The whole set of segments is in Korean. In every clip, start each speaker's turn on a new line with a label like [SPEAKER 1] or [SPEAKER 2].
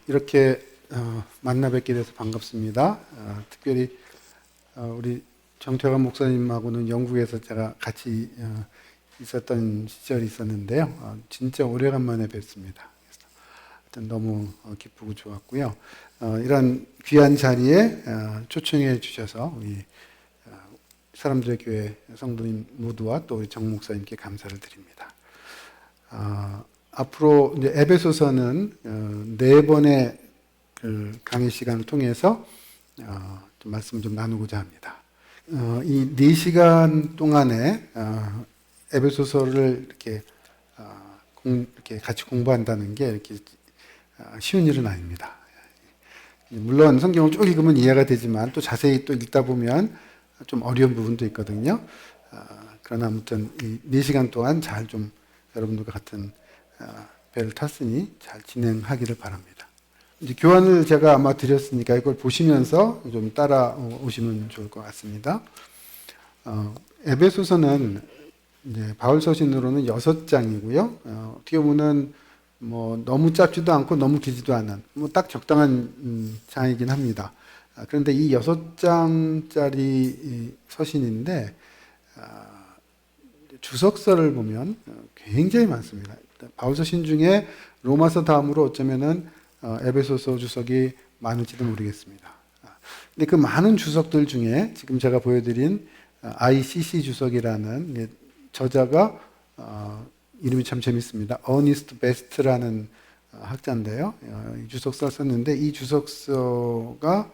[SPEAKER 1] 이렇게 만나 뵙게 돼서 반갑습니다. 특별히 우리 정태관 목사님하고는 영국에서 제가 같이 있었던 시절이 있었는데요. 진짜 오래간만에 뵙습니다. 하여튼 너무 기쁘고 좋았고요. 이런 귀한 자리에 초청해 주셔서 우리 사람들의 교회 성도님 모두와 또 우리 정 목사님께 감사를 드립니다. 앞으로 이제 에베소서는 네 번의 그 강의 시간을 통해서 좀 말씀을 좀 나누고자 합니다. 이 네 시간 동안에 에베소서를 이렇게 이렇게 같이 공부한다는 게 이렇게 쉬운 일은 아닙니다. 물론 성경을 쭉 읽으면 이해가 되지만 또 자세히 또 읽다 보면 좀 어려운 부분도 있거든요. 그러나 아무튼 이 네 시간 동안 잘 좀 여러분들과 같은 배를 탔으니 잘 진행하기를 바랍니다. 이제 교환을 제가 아마 드렸으니까 이걸 보시면서 좀 따라오시면 좋을 것 같습니다. 에베소서는 이제 바울 서신으로는 6장이고요. 어떻게 보면 뭐 너무 짧지도 않고 너무 길지도 않은 뭐 딱 적당한 장이긴 합니다. 그런데 이 6장짜리 서신인데 주석서를 보면 굉장히 많습니다. 바울서신 중에 로마서 다음으로 어쩌면은 에베소서 주석이 많을지도 모르겠습니다. 근데 그 많은 주석들 중에 지금 제가 보여드린 ICC 주석이라는 저자가 이름이 참 재밌습니다. 어니스트 베스트라는 학자인데요. 이 주석서를 썼는데 이 주석서가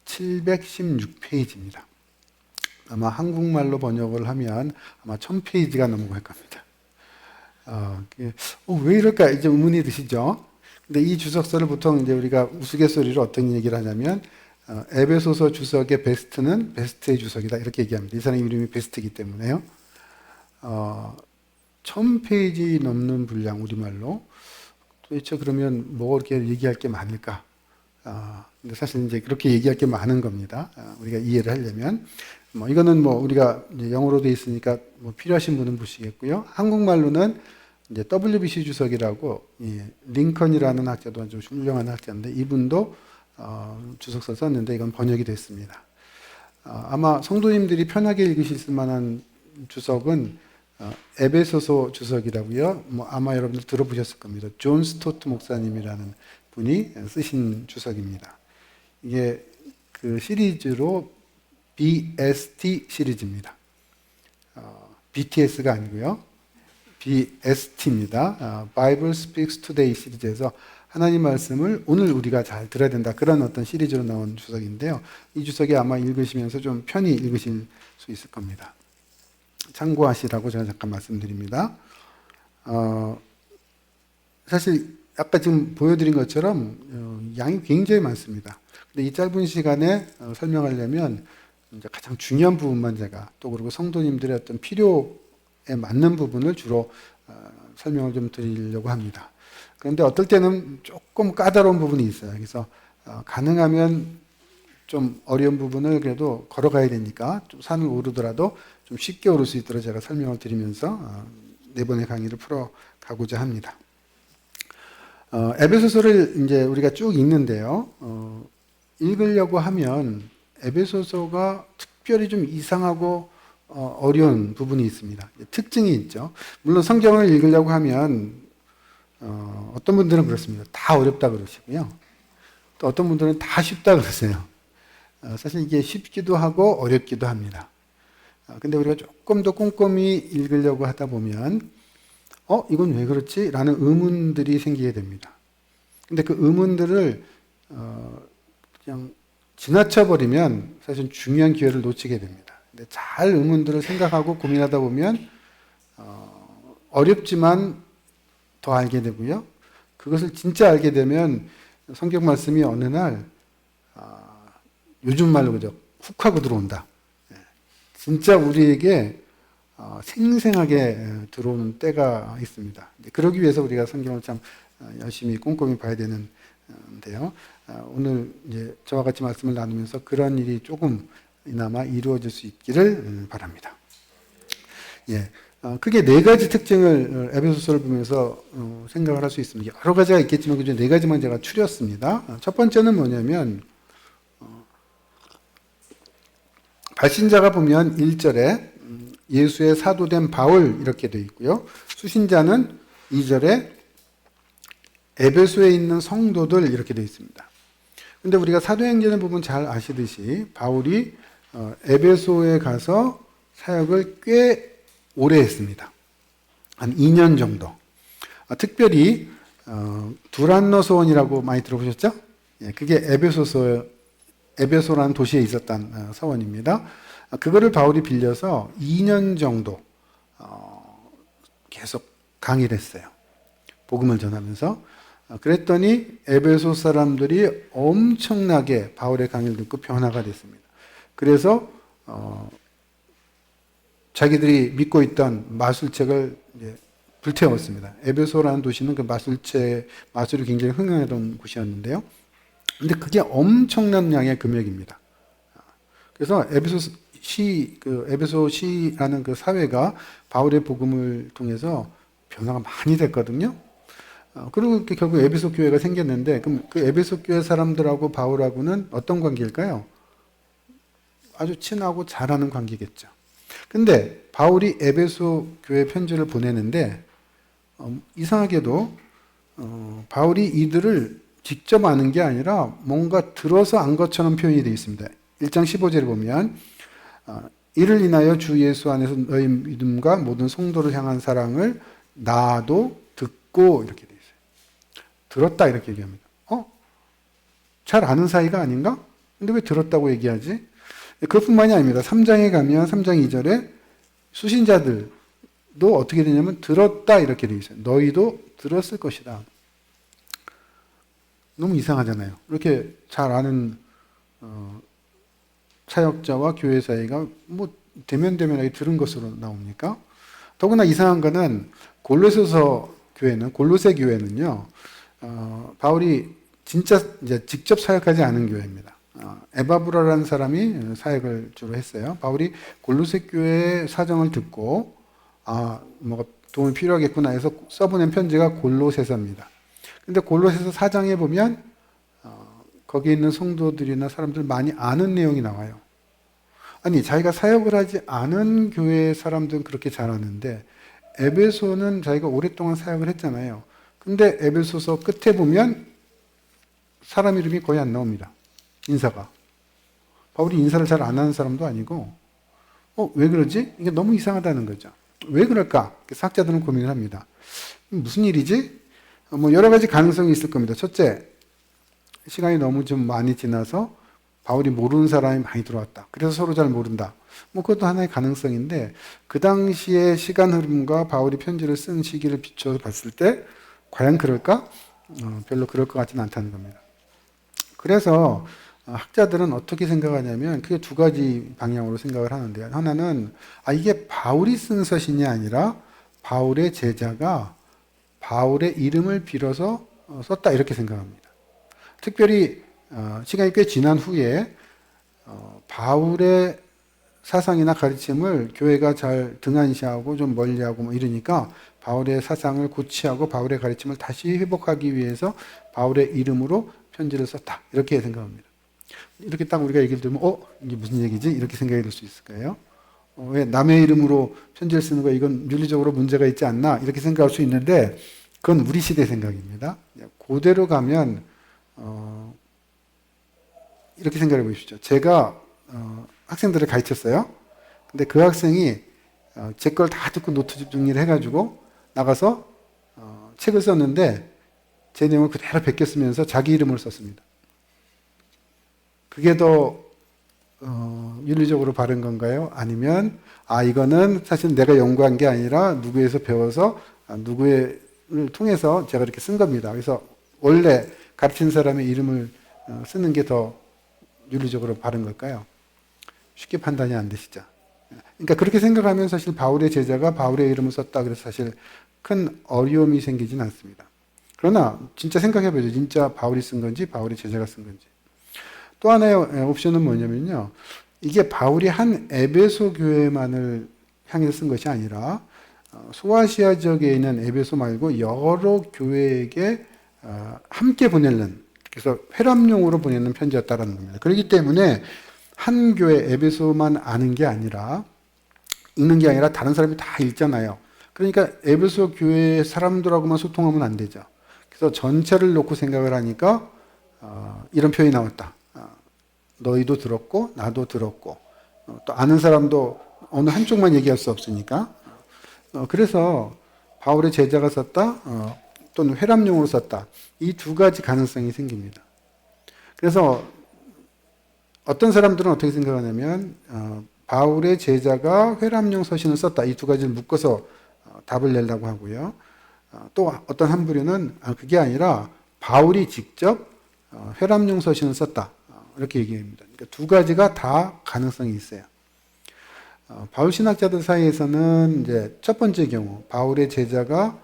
[SPEAKER 1] 716페이지입니다. 아마 한국말로 번역을 하면 아마 1000페이지가 넘어갈 겁니다. 왜 이럴까 이제 의문이 드시죠? 근데 이 주석서를 보통 이제 우리가 우스갯소리로 어떤 얘기를 하냐면 에베소서 주석의 베스트는 베스트의 주석이다 이렇게 얘기합니다. 이 사람 이름이 베스트이기 때문에요. 1000페이지 넘는 분량 우리말로 도대체 그러면 뭐 이렇게 얘기할 게 많을까? 근데 사실 이제 그렇게 얘기할 게 많은 겁니다. 우리가 이해를 하려면 이거는 뭐 우리가 이제 영어로 돼 있으니까 뭐 필요하신 분은 보시겠고요. 한국말로는 이제 WBC 주석이라고 링컨이라는 학자도 아주 훌륭한 학자인데 이분도 주석서 썼는데 이건 번역이 됐습니다. 아마 성도님들이 편하게 읽으실 만한 주석은 에베소서 주석이라고요. 아마 여러분들 들어보셨을 겁니다. 존 스토트 목사님이라는 분이 쓰신 주석입니다. 이게 그 시리즈로 BST 시리즈입니다. BTS가 아니고요. BST입니다. Bible Speaks Today 시리즈에서 하나님 말씀을 오늘 우리가 잘 들어야 된다. 그런 어떤 시리즈로 나온 주석인데요. 이 주석이 아마 읽으시면서 좀 편히 읽으실 수 있을 겁니다. 참고하시라고 제가 잠깐 말씀드립니다. 사실 아까 지금 보여드린 것처럼 양이 굉장히 많습니다. 근데 이 짧은 시간에 설명하려면 이제 가장 중요한 부분만 제가 또 그리고 성도님들의 어떤 필요에 맞는 부분을 주로 설명을 좀 드리려고 합니다. 그런데 어떨 때는 조금 까다로운 부분이 있어요. 그래서 가능하면 좀 어려운 부분을 그래도 걸어가야 되니까 좀 산을 오르더라도 좀 쉽게 오를 수 있도록 제가 설명을 드리면서 네 번의 강의를 풀어가고자 합니다. 에베소서를 이제 우리가 쭉 읽는데요. 읽으려고 하면 에베소서가 특별히 좀 이상하고 어려운 부분이 있습니다. 특징이 있죠. 물론 성경을 읽으려고 하면 어떤 분들은 그렇습니다. 다 어렵다 그러시고요. 또 어떤 분들은 다 쉽다 그러세요. 사실 이게 쉽기도 하고 어렵기도 합니다. 근데 우리가 조금 더 꼼꼼히 읽으려고 하다 보면 이건 왜 그렇지? 라는 의문들이 생기게 됩니다. 근데 그 의문들을 그냥 지나쳐버리면 사실 중요한 기회를 놓치게 됩니다. 근데 잘 의문들을 생각하고 고민하다 보면 어렵지만 더 알게 되고요. 그것을 진짜 알게 되면 성경 말씀이 어느 날 요즘 말로 그죠? 훅 하고 들어온다. 진짜 우리에게 생생하게 들어오는 때가 있습니다. 그러기 위해서 우리가 성경을 참 열심히 꼼꼼히 봐야 되는데요. 오늘 이제 저와 같이 말씀을 나누면서 그런 일이 조금이나마 이루어질 수 있기를 바랍니다. 크게 네 가지 특징을 에베소서를 보면서 생각을 할 수 있습니다. 여러 가지가 있겠지만 그중에 네 가지만 제가 추렸습니다. 첫 번째는 뭐냐면 발신자가 보면 1절에 예수의 사도된 바울 이렇게 되어 있고요. 수신자는 2절에 에베소에 있는 성도들 이렇게 되어 있습니다. 근데 우리가 사도행전을 보면 잘 아시듯이 바울이 에베소에 가서 사역을 꽤 오래 했습니다. 한 2년 정도. 특별히 두란노 서원이라고 많이 들어보셨죠? 예, 그게 에베소라는 도시에 있었던 서원입니다. 그거를 바울이 빌려서 2년 정도 계속 강의를 했어요. 복음을 전하면서. 그랬더니 에베소 사람들이 엄청나게 바울의 강의를 듣고 변화가 됐습니다. 그래서 자기들이 믿고 있던 마술책을 이제 불태웠습니다. 에베소라는 도시는 그 마술이 굉장히 흥행하던 곳이었는데요. 근데 그게 엄청난 양의 금액입니다. 그래서 에베소시라는 그 사회가 바울의 복음을 통해서 변화가 많이 됐거든요. 그리고 결국 에베소 교회가 생겼는데, 그럼 그 에베소 교회 사람들하고 바울하고는 어떤 관계일까요? 아주 친하고 잘하는 관계겠죠. 근데 바울이 에베소 교회 편지를 보내는데, 이상하게도, 바울이 이들을 직접 아는 게 아니라 뭔가 들어서 안 것처럼 표현이 되어 있습니다. 1장 15절에 보면, 이를 인하여 주 예수 안에서 너희 믿음과 모든 성도를 향한 사랑을 나도 듣고 이렇게 되어 있어요. 들었다 이렇게 얘기합니다. 잘 아는 사이가 아닌가? 근데 왜 들었다고 얘기하지? 그것뿐만이 아닙니다. 3장에 가면 3장 2절에 수신자들도 어떻게 되냐면 들었다 이렇게 되어 있어요. 너희도 들었을 것이다. 너무 이상하잖아요. 이렇게 잘 아는 사역자와 교회 사이가 뭐 대면대면하게 들은 것으로 나옵니까? 더구나 이상한 거는 골로새 교회는요, 바울이 진짜 이제 직접 사역하지 않은 교회입니다. 에바브라라는 사람이 사역을 주로 했어요. 바울이 골로새 교회의 사정을 듣고 뭐가 도움이 필요하겠구나 해서 써보낸 편지가 골로새서입니다. 근데 골로새서 4장에 보면 거기에 있는 성도들이나 사람들 많이 아는 내용이 나와요. 아니, 자기가 사역을 하지 않은 교회 사람들은 그렇게 잘 아는데 에베소는 자기가 오랫동안 사역을 했잖아요. 근데 에베소서 끝에 보면 사람 이름이 거의 안 나옵니다. 인사가. 바울이 인사를 잘 안 하는 사람도 아니고 왜 그러지? 이게 너무 이상하다는 거죠. 왜 그럴까? 학자들은 고민을 합니다. 무슨 일이지? 뭐 여러 가지 가능성이 있을 겁니다. 첫째, 시간이 너무 좀 많이 지나서 바울이 모르는 사람이 많이 들어왔다. 그래서 서로 잘 모른다. 뭐 그것도 하나의 가능성인데 그 당시의 시간 흐름과 바울이 편지를 쓴 시기를 비춰서 봤을 때 과연 그럴까? 별로 그럴 것 같지는 않다는 겁니다. 그래서 학자들은 어떻게 생각하냐면 그게 두 가지 방향으로 생각을 하는데요. 하나는 이게 바울이 쓴 서신이 아니라 바울의 제자가 바울의 이름을 빌어서 썼다 이렇게 생각합니다. 특별히 시간이 꽤 지난 후에 바울의 사상이나 가르침을 교회가 잘 등한시하고 좀 멀리하고 뭐 이러니까 바울의 사상을 고치하고 바울의 가르침을 다시 회복하기 위해서 바울의 이름으로 편지를 썼다 이렇게 생각합니다. 이렇게 딱 우리가 얘기를 들으면 이게 무슨 얘기지? 이렇게 생각이 들 수 있을 거예요. 왜 남의 이름으로 편지를 쓰는 거 이건 윤리적으로 문제가 있지 않나 이렇게 생각할 수 있는데 그건 우리 시대 생각입니다. 그대로 가면 이렇게 생각해 보십시오. 제가 학생들을 가르쳤어요. 근데 그 학생이 제 걸 다 듣고 노트 정리를 해가지고 나가서 책을 썼는데 제 내용을 그대로 베껴 쓰면서 자기 이름을 썼습니다. 그게 더 윤리적으로 바른 건가요? 아니면 이거는 사실 내가 연구한 게 아니라 누구에서 배워서 누구를 통해서 제가 이렇게 쓴 겁니다. 그래서 원래 가르친 사람의 이름을 쓰는 게 더 윤리적으로 바른 걸까요? 쉽게 판단이 안 되시죠? 그러니까 그렇게 생각하면 사실 바울의 제자가 바울의 이름을 썼다 그래서 사실 큰 어려움이 생기진 않습니다. 그러나 진짜 생각해보죠. 진짜 바울이 쓴 건지 바울의 제자가 쓴 건지. 또 하나의 옵션은 뭐냐면요. 이게 바울이 한 에베소 교회만을 향해서 쓴 것이 아니라 소아시아 지역에 있는 에베소 말고 여러 교회에게 함께 보내는, 그래서 회람용으로 보내는 편지였다라는 겁니다. 그렇기 때문에 한 교회 에베소만 아는 게 아니라, 읽는 게 아니라 다른 사람이 다 읽잖아요. 그러니까 에베소 교회 사람들하고만 소통하면 안 되죠. 그래서 전체를 놓고 생각을 하니까 이런 표현이 나왔다. 너희도 들었고 나도 들었고 또 아는 사람도 어느 한쪽만 얘기할 수 없으니까. 그래서 바울의 제자가 썼다, 또는 회람용으로 썼다. 이 두 가지 가능성이 생깁니다. 그래서 어떤 사람들은 어떻게 생각하냐면 바울의 제자가 회람용 서신을 썼다. 이 두 가지를 묶어서 답을 내려고 하고요. 또 어떤 한 부류는 그게 아니라 바울이 직접 회람용 서신을 썼다. 이렇게 얘기합니다. 그러니까 두 가지가 다 가능성이 있어요. 바울 신학자들 사이에서는 이제 첫 번째 경우 바울의 제자가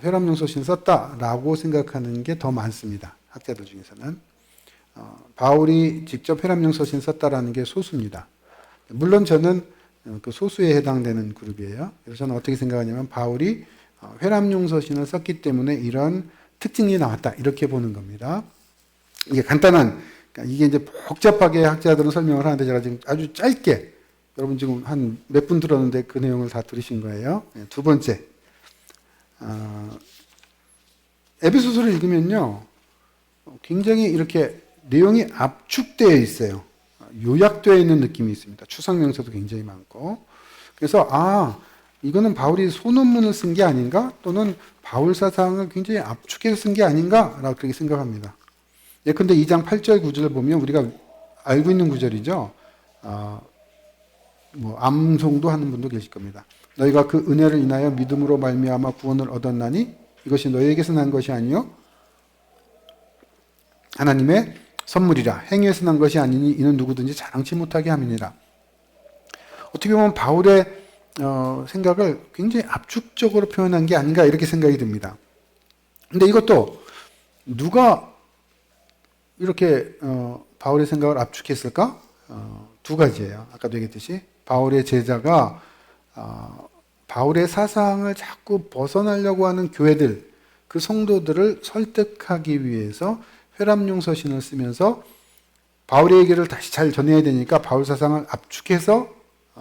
[SPEAKER 1] 회람용 서신을 썼다라고 생각하는 게 더 많습니다. 학자들 중에서는 바울이 직접 회람용 서신을 썼다라는 게 소수입니다. 물론 저는 그 소수에 해당되는 그룹이에요. 그래서 저는 어떻게 생각하냐면 바울이 회람용 서신을 썼기 때문에 이런 특징이 나왔다 이렇게 보는 겁니다. 이게 간단한, 그러니까 이게 이제 복잡하게 학자들은 설명을 하는데 제가 지금 아주 짧게, 여러분 지금 한 몇 분 들었는데 그 내용을 다 들으신 거예요. 두 번째, 에베소서를 읽으면요 굉장히 이렇게 내용이 압축되어 있어요. 요약되어 있는 느낌이 있습니다. 추상 명사도 굉장히 많고. 그래서 이거는 바울이 소논문을 쓴 게 아닌가, 또는 바울 사상을 굉장히 압축해서 쓴 게 아닌가라고 그렇게 생각합니다. 예컨대 2장 8절 9절을 보면 우리가 알고 있는 구절이죠. 암송도 하는 분도 계실 겁니다. 너희가 그 은혜를 인하여 믿음으로 말미암아 구원을 얻었나니 이것이 너희에게서 난 것이 아니요 하나님의 선물이라. 행위에서 난 것이 아니니 이는 누구든지 자랑치 못하게 함이니라. 어떻게 보면 바울의 생각을 굉장히 압축적으로 표현한 게 아닌가 이렇게 생각이 듭니다. 근데 이것도 누가 이렇게 바울의 생각을 압축했을까? 두 가지예요. 아까도 얘기했듯이 바울의 제자가 바울의 사상을 자꾸 벗어나려고 하는 교회들, 그 성도들을 설득하기 위해서 회람용 서신을 쓰면서 바울의 얘기를 다시 잘 전해야 되니까 바울 사상을 압축해서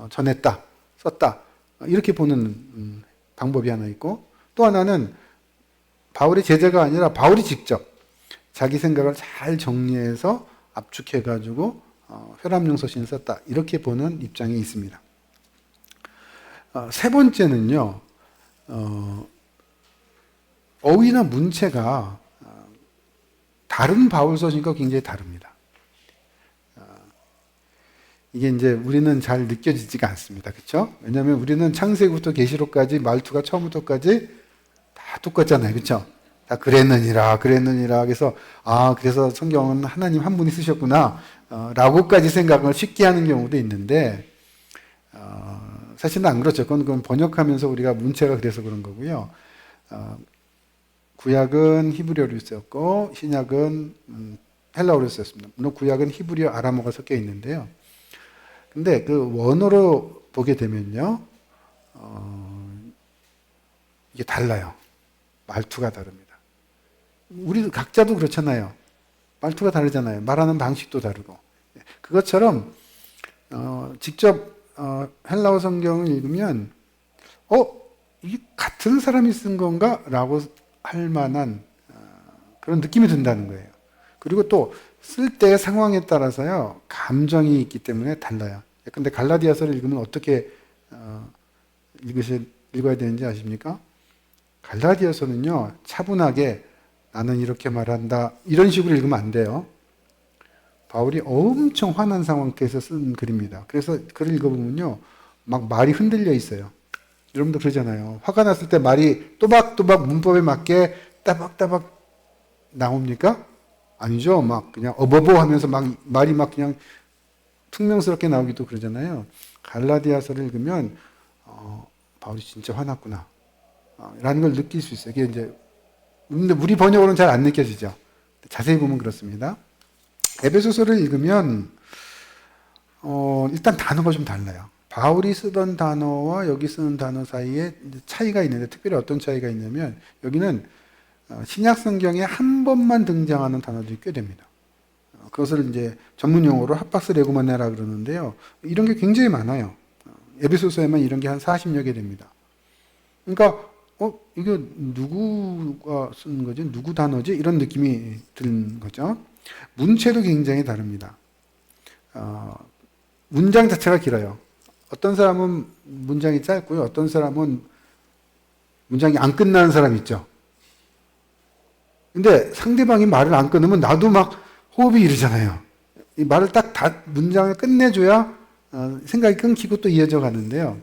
[SPEAKER 1] 전했다, 썼다, 이렇게 보는 방법이 하나 있고, 또 하나는 바울의 제자가 아니라 바울이 직접 자기 생각을 잘 정리해서 압축해가지고 회람용 서신을 썼다, 이렇게 보는 입장이 있습니다. 세 번째는요, 어휘나 문체가 다른 바울 서신과 굉장히 다릅니다. 이게 이제 우리는 잘 느껴지지가 않습니다. 그렇죠? 왜냐하면 우리는 창세기부터 계시록까지 말투가 처음부터까지 다 똑같잖아요. 그렇죠? 다 그랬느니라. 그래서 그래서 성경은 하나님 한 분이 쓰셨구나 라고까지 생각을 쉽게 하는 경우도 있는데, 사실은 안 그렇죠. 그건 번역하면서 우리가 문체가 그래서 그런 거고요. 구약은 히브리어로 쓰였고 신약은 헬라어로 쓰였습니다. 물론 구약은 히브리어, 아람어가 섞여 있는데요. 근데 그 원어로 보게 되면요, 이게 달라요. 말투가 다릅니다. 우리 각자도 그렇잖아요. 말투가 다르잖아요. 말하는 방식도 다르고. 그것처럼 직접 헬라어 성경을 읽으면 이게 같은 사람이 쓴 건가? 라고 할 만한 그런 느낌이 든다는 거예요. 그리고 또 쓸 때 상황에 따라서요 감정이 있기 때문에 달라요. 근데 갈라디아서를 읽으면 어떻게 읽어야 되는지 아십니까? 갈라디아서는요 차분하게 나는 이렇게 말한다 이런 식으로 읽으면 안 돼요. 바울이 엄청 화난 상태에서 쓴 글입니다. 그래서 글을 읽어보면요 막 말이 흔들려 있어요. 여러분도 그러잖아요. 화가 났을 때 말이 또박또박 문법에 맞게 따박따박 나옵니까? 아니죠. 막 그냥 어버버 하면서 막 말이 막 그냥 퉁명스럽게 나오기도 그러잖아요. 갈라디아서를 읽으면 바울이 진짜 화났구나 라는 걸 느낄 수 있어요. 이게 이제 근데 우리 번역으로는 잘 안 느껴지죠. 자세히 보면 그렇습니다. 에베소서를 읽으면 일단 단어가 좀 달라요. 바울이 쓰던 단어와 여기 쓰는 단어 사이에 차이가 있는데, 특별히 어떤 차이가 있냐면 여기는 신약 성경에 한 번만 등장하는 단어들이 꽤 됩니다. 그것을 이제 전문 용어로 핫박스 레고마네라 그러는데요. 이런 게 굉장히 많아요. 에베소서에만 이런 게 한 40여 개 됩니다. 그러니까 이거 누구가 쓴 거지? 누구 단어지? 이런 느낌이 드는 거죠. 문체도 굉장히 다릅니다. 문장 자체가 길어요. 어떤 사람은 문장이 짧고요. 어떤 사람은 문장이 안 끝나는 사람 있죠. 근데 상대방이 말을 안 끊으면 나도 막 호흡이 이르잖아요. 이 말을 문장을 끝내줘야 생각이 끊기고 또 이어져 가는데요.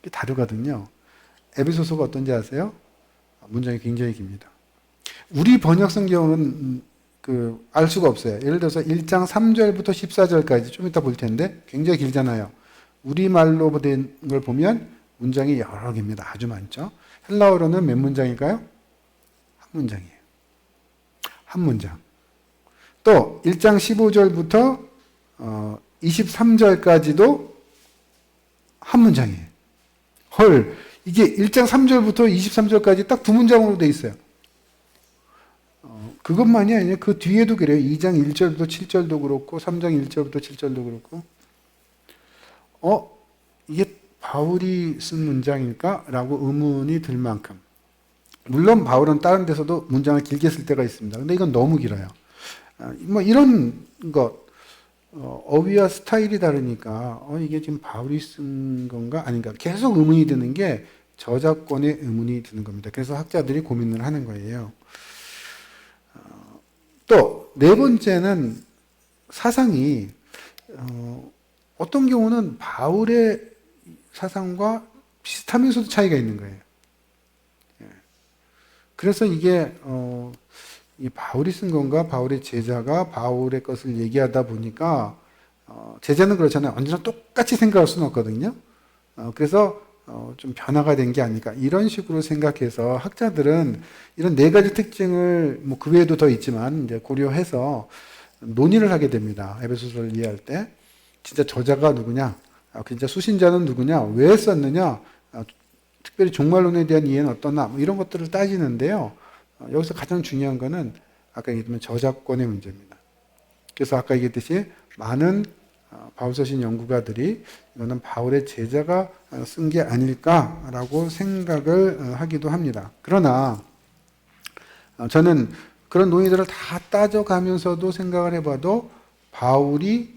[SPEAKER 1] 이게 다르거든요. 에베소서가 어떤지 아세요? 문장이 굉장히 깁니다. 우리 번역 성경은 알 수가 없어요. 예를 들어서 1장 3절부터 14절까지 좀 이따 볼 텐데 굉장히 길잖아요. 우리말로 된 걸 보면 문장이 여러 개입니다. 아주 많죠. 헬라어로는 몇 문장일까요? 한 문장이에요. 한 문장. 또 1장 15절부터 23절까지도 한 문장이에요. 헐, 이게 1장 3절부터 23절까지 딱 두 문장으로 돼 있어요. 그것만이 아니에요. 그 뒤에도 그래요. 2장 1절부터 7절도 그렇고 3장 1절부터 7절도 그렇고 이게 바울이 쓴 문장일까? 라고 의문이 들 만큼, 물론 바울은 다른 데서도 문장을 길게 쓸 때가 있습니다. 근데 이건 너무 길어요. 뭐 이런 것, 어휘와 스타일이 다르니까 이게 지금 바울이 쓴 건가 아닌가 계속 의문이 드는 게 저작권의 의문이 드는 겁니다. 그래서 학자들이 고민을 하는 거예요. 또 네 번째는 사상이 어떤 경우는 바울의 사상과 비슷하면서도 차이가 있는 거예요. 그래서 이게 이 바울이 쓴 건가, 바울의 제자가 바울의 것을 얘기하다 보니까 제자는 그렇잖아요. 언제나 똑같이 생각할 수는 없거든요. 그래서 좀 변화가 된 게 아닐까 이런 식으로 생각해서 학자들은 이런 네 가지 특징을 뭐 그 외에도 더 있지만 이제 고려해서 논의를 하게 됩니다. 에베소서를 이해할 때 진짜 저자가 누구냐, 진짜 수신자는 누구냐, 왜 썼느냐, 특별히 종말론에 대한 이해는 어떠나 뭐 이런 것들을 따지는데요. 여기서 가장 중요한 거는 아까 얘기했던 저작권의 문제입니다. 그래서 아까 얘기했듯이 많은 바울서신 연구가들이 이거는 바울의 제자가 쓴 게 아닐까라고 생각을 하기도 합니다. 그러나 저는 그런 논의들을 다 따져가면서도 생각을 해봐도 바울이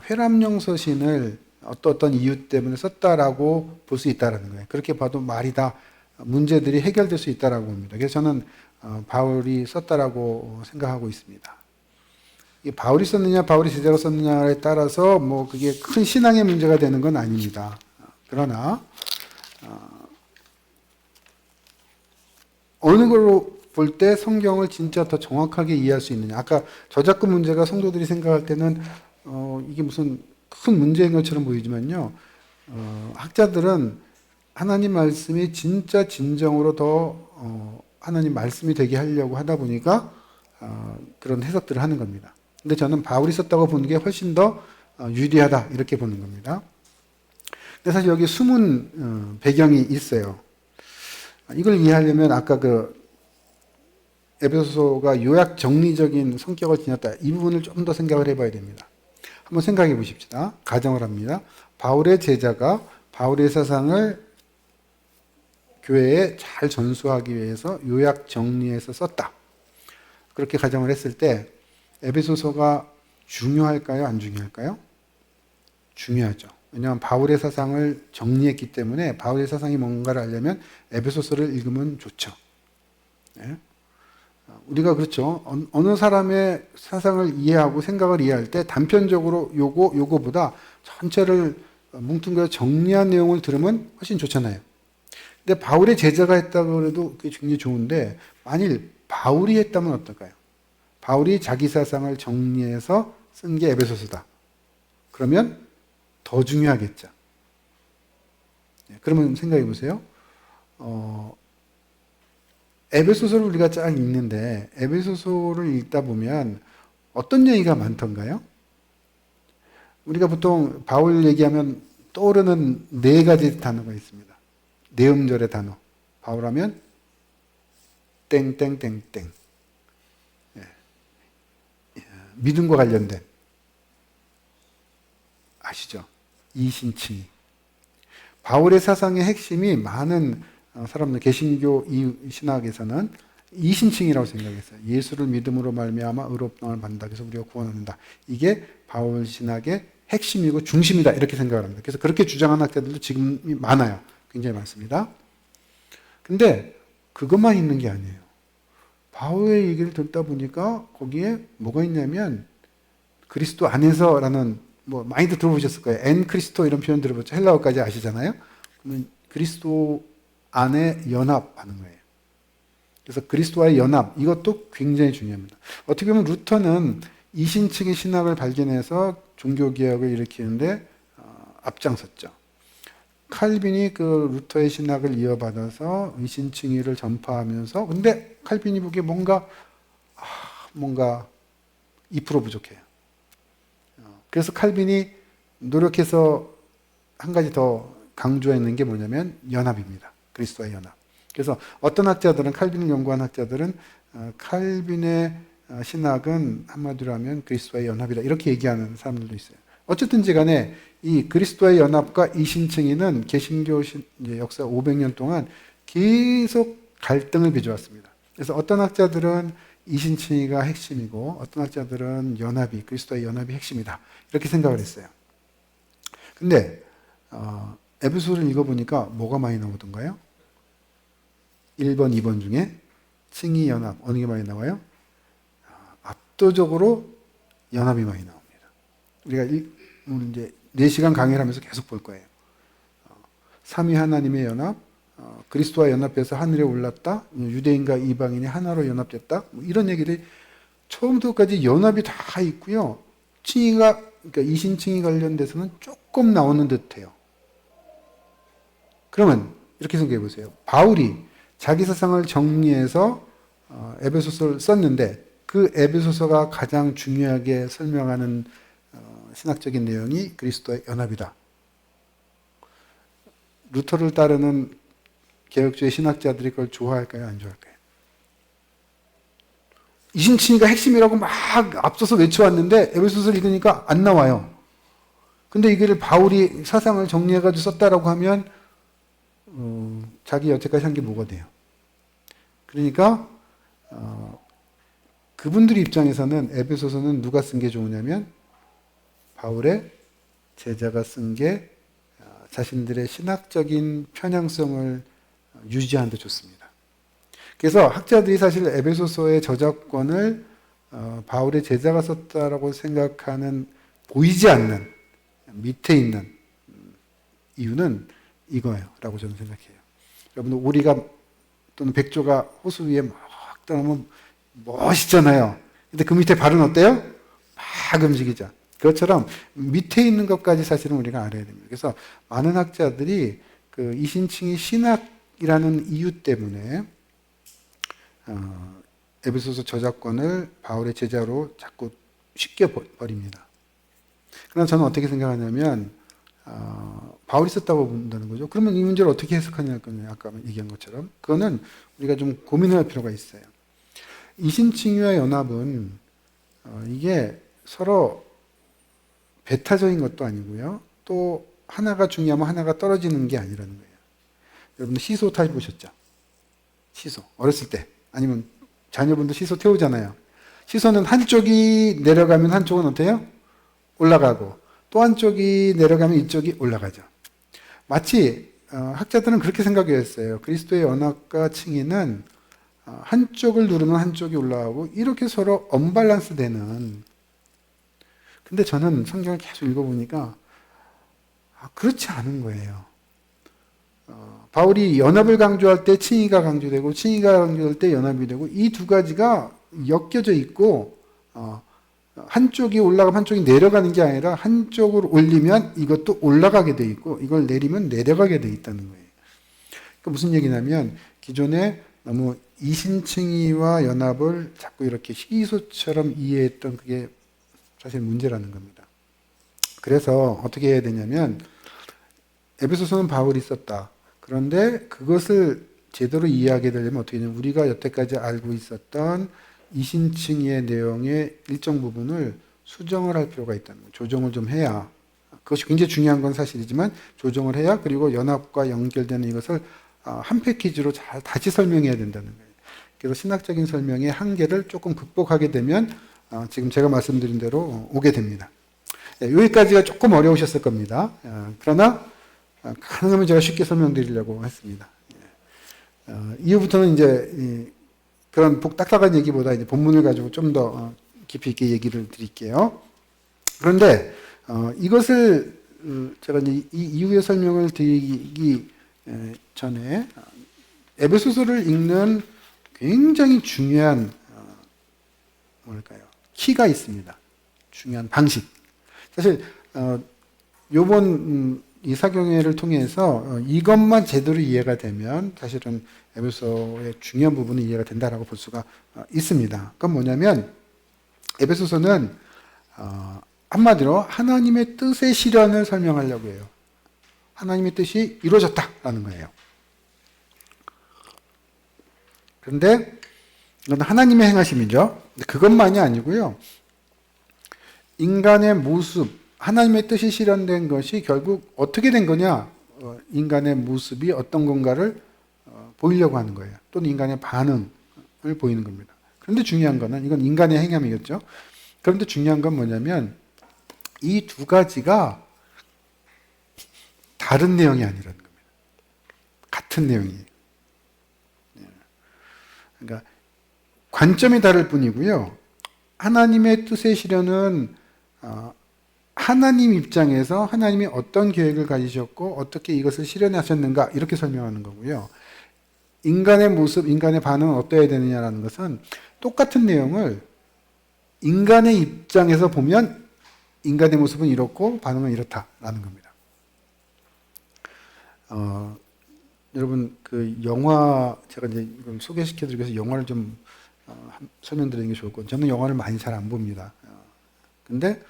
[SPEAKER 1] 회람용 서신을 어떤 이유 때문에 썼다라고 볼 수 있다는 거예요. 그렇게 봐도 말이다. 문제들이 해결될 수 있다라고 봅니다. 그래서 저는 바울이 썼다라고 생각하고 있습니다. 바울이 썼느냐, 바울이 제자가 썼느냐에 따라서 뭐 그게 큰 신앙의 문제가 되는 건 아닙니다. 그러나 어느 걸로 볼 때 성경을 진짜 더 정확하게 이해할 수 있느냐. 아까 저작권 문제가 성도들이 생각할 때는 이게 무슨 큰 문제인 것처럼 보이지만요. 학자들은 하나님 말씀이 진짜 진정으로 더 하나님 말씀이 되게 하려고 하다 보니까 그런 해석들을 하는 겁니다. 근데 저는 바울이 썼다고 보는 게 훨씬 더 유리하다 이렇게 보는 겁니다. 근데 사실 여기 숨은 배경이 있어요. 이걸 이해하려면 아까 에베소서가 요약 정리적인 성격을 지녔다. 이 부분을 좀 더 생각을 해봐야 됩니다. 한번 생각해 보십시다. 가정을 합니다. 바울의 제자가 바울의 사상을 교회에 잘 전수하기 위해서 요약 정리해서 썼다. 그렇게 가정을 했을 때 에베소서가 중요할까요? 안 중요할까요? 중요하죠. 왜냐하면 바울의 사상을 정리했기 때문에 바울의 사상이 뭔가를 알려면 에베소서를 읽으면 좋죠. 네? 우리가 그렇죠. 어느 사람의 사상을 이해하고 생각을 이해할 때 단편적으로 요거보다 전체를 뭉뚱그려 정리한 내용을 들으면 훨씬 좋잖아요. 근데 바울의 제자가 했다고 해도 그게 굉장히 좋은데 만일 바울이 했다면 어떨까요? 바울이 자기 사상을 정리해서 쓴 게 에베소서다. 그러면 더 중요하겠죠. 그러면 생각해 보세요. 에베소서를 우리가 쫙 읽는데 에베소서를 읽다 보면 어떤 얘기가 많던가요? 우리가 보통 바울 얘기하면 떠오르는 네 가지 단어가 있습니다. 네 음절의 단어. 바울하면 땡땡땡땡. 믿음과 관련된, 아시죠? 이신칭의. 바울의 사상의 핵심이 많은 사람들, 개신교 신학에서는 이신칭이라고 생각했어요. 예수를 믿음으로 말미암아 의롭다함을 받는다. 그래서 우리가 구원을 얻는다. 이게 바울 신학의 핵심이고 중심이다. 이렇게 생각을 합니다. 그래서 그렇게 주장하는 학자들도 지금 많아요. 굉장히 많습니다. 근데 그것만 있는 게 아니에요. 바울의 얘기를 듣다 보니까 거기에 뭐가 있냐면 그리스도 안에서라는, 뭐 많이들 들어보셨을 거예요. 엔 크리스토 이런 표현 들어보죠. 헬라어까지 아시잖아요. 그러면 그리스도 안에 연합하는 거예요. 그래서 그리스도와의 연합, 이것도 굉장히 중요합니다. 어떻게 보면 루터는 이신층의 신학을 발견해서 종교개혁을 일으키는데 앞장섰죠. 칼빈이 그 루터의 신학을 이어받아서 이신칭의를 전파하면서, 근데 칼빈이 보기에 뭔가 2% 부족해요. 그래서 칼빈이 노력해서 한 가지 더 강조했는 게 뭐냐면 연합입니다. 그리스도와의 연합. 그래서 어떤 학자들은, 칼빈을 연구한 학자들은 칼빈의 신학은 한마디로 하면 그리스도와의 연합이다, 이렇게 얘기하는 사람들도 있어요. 어쨌든지 간에 이 그리스도의 연합과 이신칭의는 개신교 역사 500년 동안 계속 갈등을 빚어왔습니다. 그래서 어떤 학자들은 이신칭의가 핵심이고 어떤 학자들은 연합이, 그리스도의 연합이 핵심이다, 이렇게 생각을 했어요. 근데 에베소를 읽어보니까 뭐가 많이 나오던가요? 1번, 2번 중에 칭의, 연합, 어느 게 많이 나와요? 압도적으로 연합이 많이 나옵니다. 우리가 오늘 이제 4시간 강의를 하면서 계속 볼 거예요. 삼위 하나님의 연합, 그리스도와 연합해서 하늘에 올랐다, 유대인과 이방인이 하나로 연합됐다, 뭐 이런 얘기들이 처음부터 끝까지 연합이 다 있고요. 칭의가, 그러니까 이신칭의 관련돼서는 조금 나오는 듯해요. 그러면 이렇게 생각해 보세요. 바울이 자기 사상을 정리해서 에베소서를 썼는데 그 에베소서가 가장 중요하게 설명하는 신학적인 내용이 그리스도의 연합이다. 루터를 따르는 개혁주의 신학자들이 그걸 좋아할까요? 안 좋아할까요? 이신칭의가 핵심이라고 막 앞서서 외쳐왔는데 에베소서를 읽으니까 안 나와요. 근데 이거를 바울이 사상을 정리해가지고 썼다라고 하면 자기 여태까지 한 게 뭐가 돼요? 그러니까 그분들 입장에서는 에베소서는 누가 쓴 게 좋으냐면 바울의 제자가 쓴 게 자신들의 신학적인 편향성을 유지하는 데 좋습니다. 그래서 학자들이 사실 에베소서의 저작권을 바울의 제자가 썼다라고 생각하는, 보이지 않는 밑에 있는 이유는 이거예요 라고 저는 생각해요. 여러분, 오리가 또는 백조가 호수 위에 막 떠나면 멋있잖아요. 근데 그 밑에 발은 어때요? 막 움직이죠. 그것처럼 밑에 있는 것까지 사실은 우리가 알아야 됩니다. 그래서 많은 학자들이 그 이신칭의 신학이라는 이유 때문에 에베소서 저작권을 바울의 제자로 자꾸 쉽게 버립니다. 그러나 저는 어떻게 생각하냐면 바울이 썼다고 본다는 거죠. 그러면 이 문제를 어떻게 해석하냐는 거예요. 아까 얘기한 것처럼. 그거는 우리가 좀 고민할 필요가 있어요. 이신칭의와 연합은 이게 서로 배타적인 것도 아니고요. 또 하나가 중요하면 하나가 떨어지는 게 아니라는 거예요. 여러분 시소 타보셨죠? 시소. 어렸을 때. 아니면 자녀분도 시소 태우잖아요. 시소는 한쪽이 내려가면 한쪽은 어때요? 올라가고 또 한쪽이 내려가면 이쪽이 올라가죠. 마치 학자들은 그렇게 생각했어요. 그리스도의 연합과 칭의는 한쪽을 누르면 한쪽이 올라가고 이렇게 서로 언밸런스 되는. 근데 저는 성경을 계속 읽어보니까 그렇지 않은 거예요. 바울이 연합을 강조할 때 칭의가 강조되고 칭의가 강조할 때 연합이 되고 이 두 가지가 엮여져 있고 한쪽이 올라가면 한쪽이 내려가는 게 아니라 한쪽으로 올리면 이것도 올라가게 돼 있고 이걸 내리면 내려가게 돼 있다는 거예요. 그러니까 무슨 얘기냐면 기존에 너무 이신칭의와 연합을 자꾸 이렇게 시소처럼 이해했던 그게 사실 문제라는 겁니다. 그래서 어떻게 해야 되냐면 에베소서는 바울이 썼다. 그런데 그것을 제대로 이해하게 되려면 어떻게 되냐면 우리가 여태까지 알고 있었던 이신칭의 내용의 일정 부분을 수정을 할 필요가 있다는 거예요. 조정을 좀 해야, 그것이 굉장히 중요한 건 사실이지만 조정을 해야, 그리고 연합과 연결되는 이것을 한 패키지로 잘 다시 설명해야 된다는 거예요. 그래서 신학적인 설명의 한계를 조금 극복하게 되면 지금 제가 말씀드린 대로 오게 됩니다. 여기까지가 조금 어려우셨을 겁니다. 그러나 가능하면 제가 쉽게 설명드리려고 했습니다. 이후부터는 이제 그런 딱딱한 얘기보다 이제 본문을 가지고 좀 더 깊이 있게 얘기를 드릴게요. 그런데 이것을 제가 이제 이 이후의 설명을 드리기 전에 에베소서를 읽는 굉장히 중요한 뭘까요? 키가 있습니다. 중요한 방식. 사실 요번 이사경회를 통해서 이것만 제대로 이해가 되면 사실은 에베소서의 중요한 부분이 이해가 된다라고 볼 수가 있습니다. 그건 뭐냐면 에베소서는 한마디로 하나님의 뜻의 실현을 설명하려고 해요. 하나님의 뜻이 이루어졌다라는 거예요. 그런데 이건 하나님의 행하심이죠. 그것만이 아니고요. 인간의 모습, 하나님의 뜻이 실현된 것이 결국 어떻게 된 거냐? 인간의 모습이 어떤 건가를 보이려고 하는 거예요. 또는 인간의 반응을 보이는 겁니다. 그런데 중요한 거는, 이건 인간의 행함이겠죠. 그런데 중요한 건 뭐냐면 이 두 가지가 다른 내용이 아니라는 겁니다. 같은 내용이에요. 그러니까 관점이 다를 뿐이고요. 하나님의 뜻의 실현은 하나님 입장에서 하나님이 어떤 계획을 가지셨고 어떻게 이것을 실현하셨는가 이렇게 설명하는 거고요. 인간의 모습, 인간의 반응은 어떠해야 되느냐라는 것은 똑같은 내용을 인간의 입장에서 보면 인간의 모습은 이렇고 반응은 이렇다라는 겁니다. 여러분 그 영화 제가 이제 소개시켜드리기 위해서 영화를 좀 설명드리는 게 좋을 것 같아요. 저는 영화를 많이 잘 안 봅니다. 근데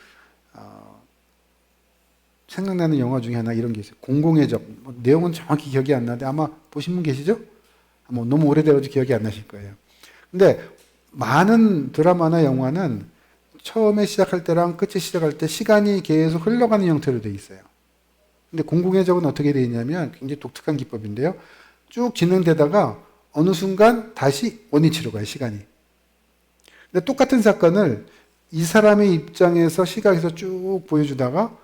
[SPEAKER 1] 생각나는 영화 중에 하나 이런 게 있어요. 공공의 적. 내용은 정확히 기억이 안 나는데 아마 보신 분 계시죠? 뭐 너무 오래돼가지고 기억이 안 나실 거예요. 근데 많은 드라마나 영화는 처음에 시작할 때랑 끝에 시작할 때 시간이 계속 흘러가는 형태로 되어 있어요. 근데 공공의 적은 어떻게 되어 있냐면 굉장히 독특한 기법인데요. 쭉 진행되다가 어느 순간 다시 원위치로 가요, 시간이. 근데 똑같은 사건을 이 사람의 입장에서 시각에서 쭉 보여주다가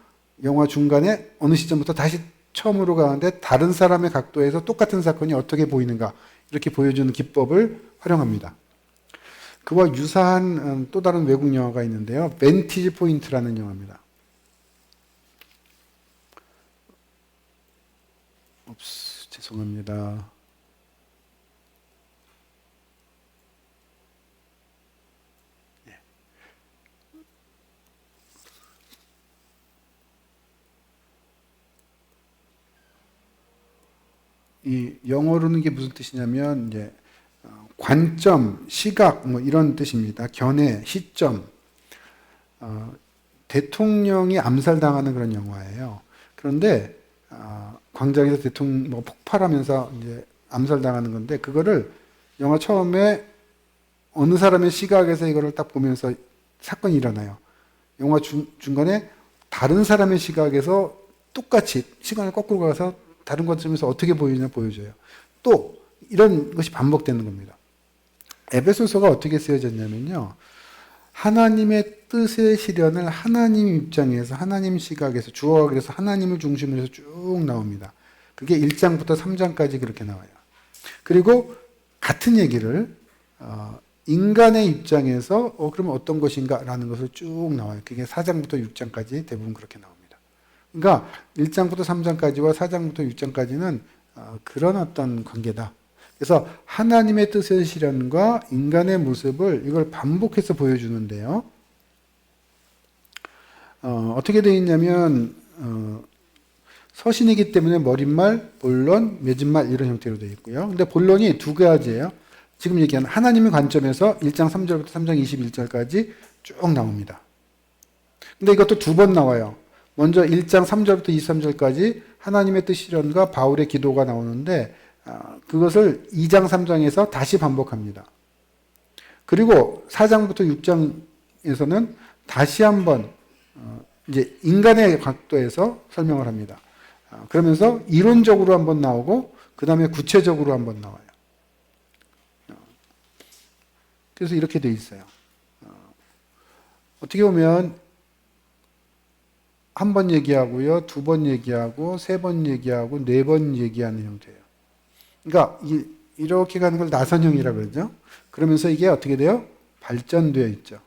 [SPEAKER 1] 영화 중간에 어느 시점부터 다시 처음으로 가는데 다른 사람의 각도에서 똑같은 사건이 어떻게 보이는가 이렇게 보여주는 기법을 활용합니다. 그와 유사한 또 다른 외국 영화가 있는데요. 벤티지 포인트라는 영화입니다. 죄송합니다. 이 영어로는 이게 무슨 뜻이냐면 이제 관점, 시각 뭐 이런 뜻입니다. 견해, 시점. 대통령이 암살당하는 그런 영화예요. 그런데 광장에서 대통령 뭐 폭발하면서 이제 암살당하는 건데 그거를 영화 처음에 어느 사람의 시각에서 이거를 딱 보면서 사건이 일어나요. 영화 중간에 다른 사람의 시각에서 똑같이 시간을 거꾸로 가서 다른 관점에서 어떻게 보이냐 보여줘요. 또 이런 것이 반복되는 겁니다. 에베소서가 어떻게 쓰여졌냐면요. 하나님의 뜻의 실현을 하나님 입장에서 하나님 시각에서 주어가 그래서 하나님을 중심으로 해서 쭉 나옵니다. 그게 1장부터 3장까지 그렇게 나와요. 그리고 같은 얘기를 인간의 입장에서 그러면 어떤 것인가 라는 것을 쭉 나와요. 그게 4장부터 6장까지 대부분 그렇게 나옵니다. 그러니까 1장부터 3장까지와 4장부터 6장까지는 그런 어떤 관계다. 그래서 하나님의 뜻의 실현과 인간의 모습을 이걸 반복해서 보여주는데요. 어떻게 되어 있냐면 서신이기 때문에 머릿말, 본론, 맺은말 이런 형태로 되어 있고요. 근데 본론이 두 가지예요. 지금 얘기한 하나님의 관점에서 1장 3절부터 3장 21절까지 쭉 나옵니다. 근데 이것도 두 번 나와요. 먼저 1장 3절부터 23절까지 하나님의 뜻이련과 바울의 기도가 나오는데 그것을 2장 3장에서 다시 반복합니다. 그리고 4장부터 6장에서는 다시 한번 이제 인간의 각도에서 설명을 합니다. 그러면서 이론적으로 한번 나오고 그 다음에 구체적으로 한번 나와요. 그래서 이렇게 돼 있어요. 어떻게 보면 한 번 얘기하고요, 두 번 얘기하고, 세 번 얘기하고, 네 번 얘기하는 형태예요. 그러니까 이렇게 가는 걸 나선형이라고 그러죠. 그러면서 이게 어떻게 돼요? 발전되어 있죠.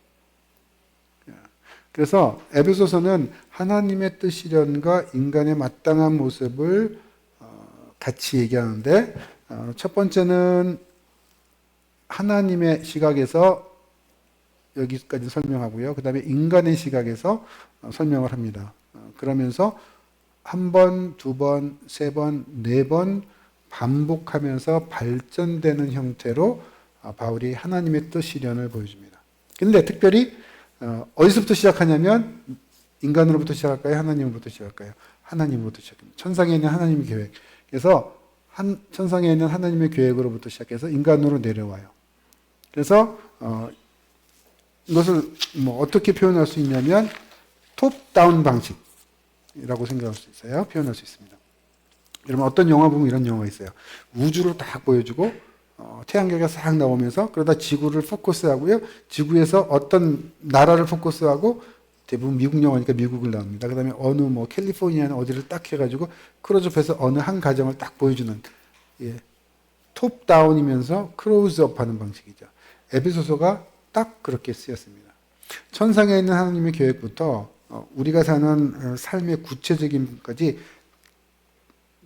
[SPEAKER 1] 그래서 에베소서는 하나님의 뜻이련과 인간의 마땅한 모습을 같이 얘기하는데 첫 번째는 하나님의 시각에서 여기까지 설명하고요. 그 다음에 인간의 시각에서 설명을 합니다. 그러면서 한 번, 두 번, 세 번, 네 번 반복하면서 발전되는 형태로 바울이 하나님의 뜻이련을 보여줍니다. 근데 특별히 어디서부터 시작하냐면 인간으로부터 시작할까요? 하나님으로부터 시작할까요? 하나님으로부터 시작합니다. 천상에 있는 하나님의 계획. 그래서 천상에 있는 하나님의 계획으로부터 시작해서 인간으로 내려와요. 그래서 이것을 어떻게 표현할 수 있냐면 톱다운 방식이라고 생각할 수 있어요. 표현할 수 있습니다. 여러분 어떤 영화 보면 이런 영화가 있어요. 우주를 딱 보여주고 태양계가 싹 나오면서 그러다 지구를 포커스하고요. 지구에서 어떤 나라를 포커스하고 대부분 미국 영화니까 미국을 나옵니다. 그 다음에 어느 캘리포니아는 어디를 딱 해가지고 클로즈업해서 어느 한 가정을 딱 보여주는 톱다운이면서 클로즈업 하는 방식이죠. 에베소서가 딱 그렇게 쓰였습니다. 천상에 있는 하나님의 계획부터 우리가 사는 삶의 구체적인까지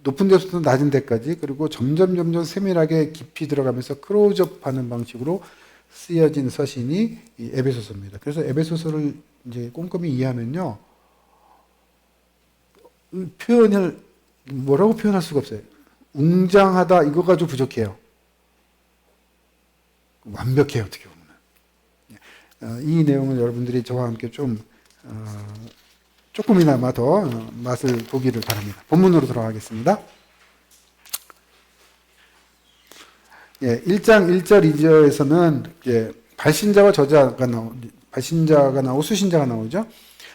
[SPEAKER 1] 높은 데서부터 낮은 데까지 그리고 점점 세밀하게 깊이 들어가면서 클로즈업하는 방식으로 쓰여진 서신이 이 에베소서입니다. 그래서 에베소서를 이제 꼼꼼히 이해하면요, 표현을 뭐라고 표현할 수가 없어요. 웅장하다 이거 가지고 부족해요. 완벽해요 어떻게 보면. 이 내용을 여러분들이 저와 함께 좀 조금이나마 더 맛을 보기를 바랍니다. 본문으로 돌아가겠습니다. 1장 1절 2절에서는 발신자와 저자가 발신자가 나오고 수신자가 나오죠.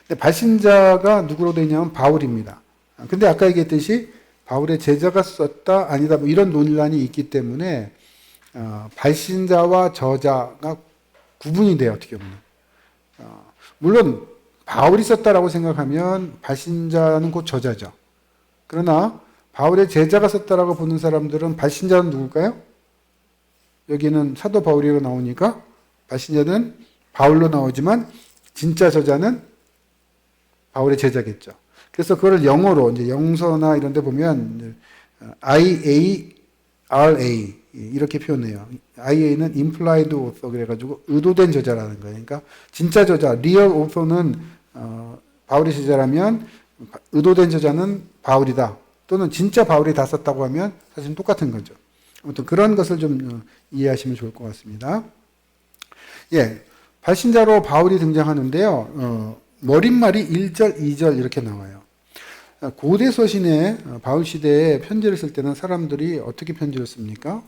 [SPEAKER 1] 근데 발신자가 누구로 되어 있냐면 바울입니다. 근데 아까 얘기했듯이 바울의 제자가 썼다 아니다 이런 논란이 있기 때문에 발신자와 저자가 구분이 돼요 어떻게 보면. 물론 바울이 썼다라고 생각하면 발신자는 곧 저자죠. 그러나 바울의 제자가 썼다라고 보는 사람들은 발신자는 누굴까요? 여기는 사도 바울이라고 나오니까 발신자는 바울로 나오지만 진짜 저자는 바울의 제자겠죠. 그래서 그걸 영어로 이제 영서나 이런 데 보면 IARA 이렇게 표현해요. IA는 implied author 그래가지고 의도된 저자라는 거예요. 그러니까 진짜 저자, real author는 바울의 제자라면 의도된 저자는 바울이다. 또는 진짜 바울이 다 썼다고 하면 사실 똑같은 거죠. 아무튼 그런 것을 좀 이해하시면 좋을 것 같습니다. 발신자로 바울이 등장하는데요. 머릿말이 1절, 2절 이렇게 나와요. 고대 서신에 바울 시대에 편지를 쓸 때는 사람들이 어떻게 편지를 씁니까?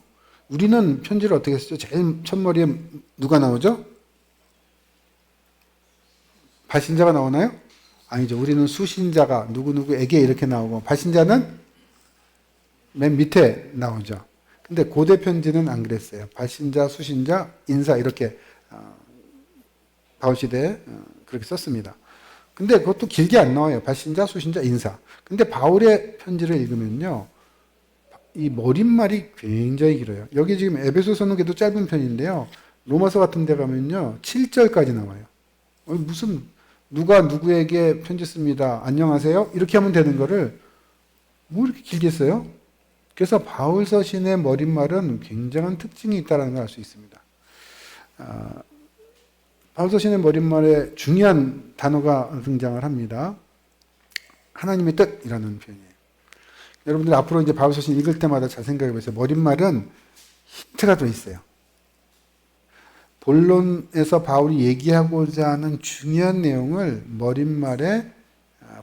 [SPEAKER 1] 우리는 편지를 어떻게 쓰죠? 제일 첫머리에 누가 나오죠? 발신자가 나오나요? 아니죠. 우리는 수신자가 누구누구에게 이렇게 나오고 발신자는 맨 밑에 나오죠. 근데 고대 편지는 안 그랬어요. 발신자, 수신자, 인사 이렇게 바울 시대에 그렇게 썼습니다. 근데 그것도 길게 안 나와요. 발신자, 수신자, 인사. 근데 바울의 편지를 읽으면요. 이 머릿말이 굉장히 길어요. 여기 지금 에베소서는 그래도 짧은 편인데요. 로마서 같은 데 가면요. 7절까지 나와요. 무슨 누가 누구에게 편지 씁니다. 안녕하세요. 이렇게 하면 되는 거를 뭐 이렇게 길게 써요? 그래서 바울 서신의 머릿말은 굉장한 특징이 있다는 걸 알 수 있습니다. 바울 서신의 머릿말에 중요한 단어가 등장을 합니다. 하나님의 뜻이라는 표현이에요. 여러분들 앞으로 이제 바울 서신 읽을 때마다 잘 생각해 보세요. 머릿말은 힌트가 또 있어요. 본론에서 바울이 얘기하고자 하는 중요한 내용을 머릿말에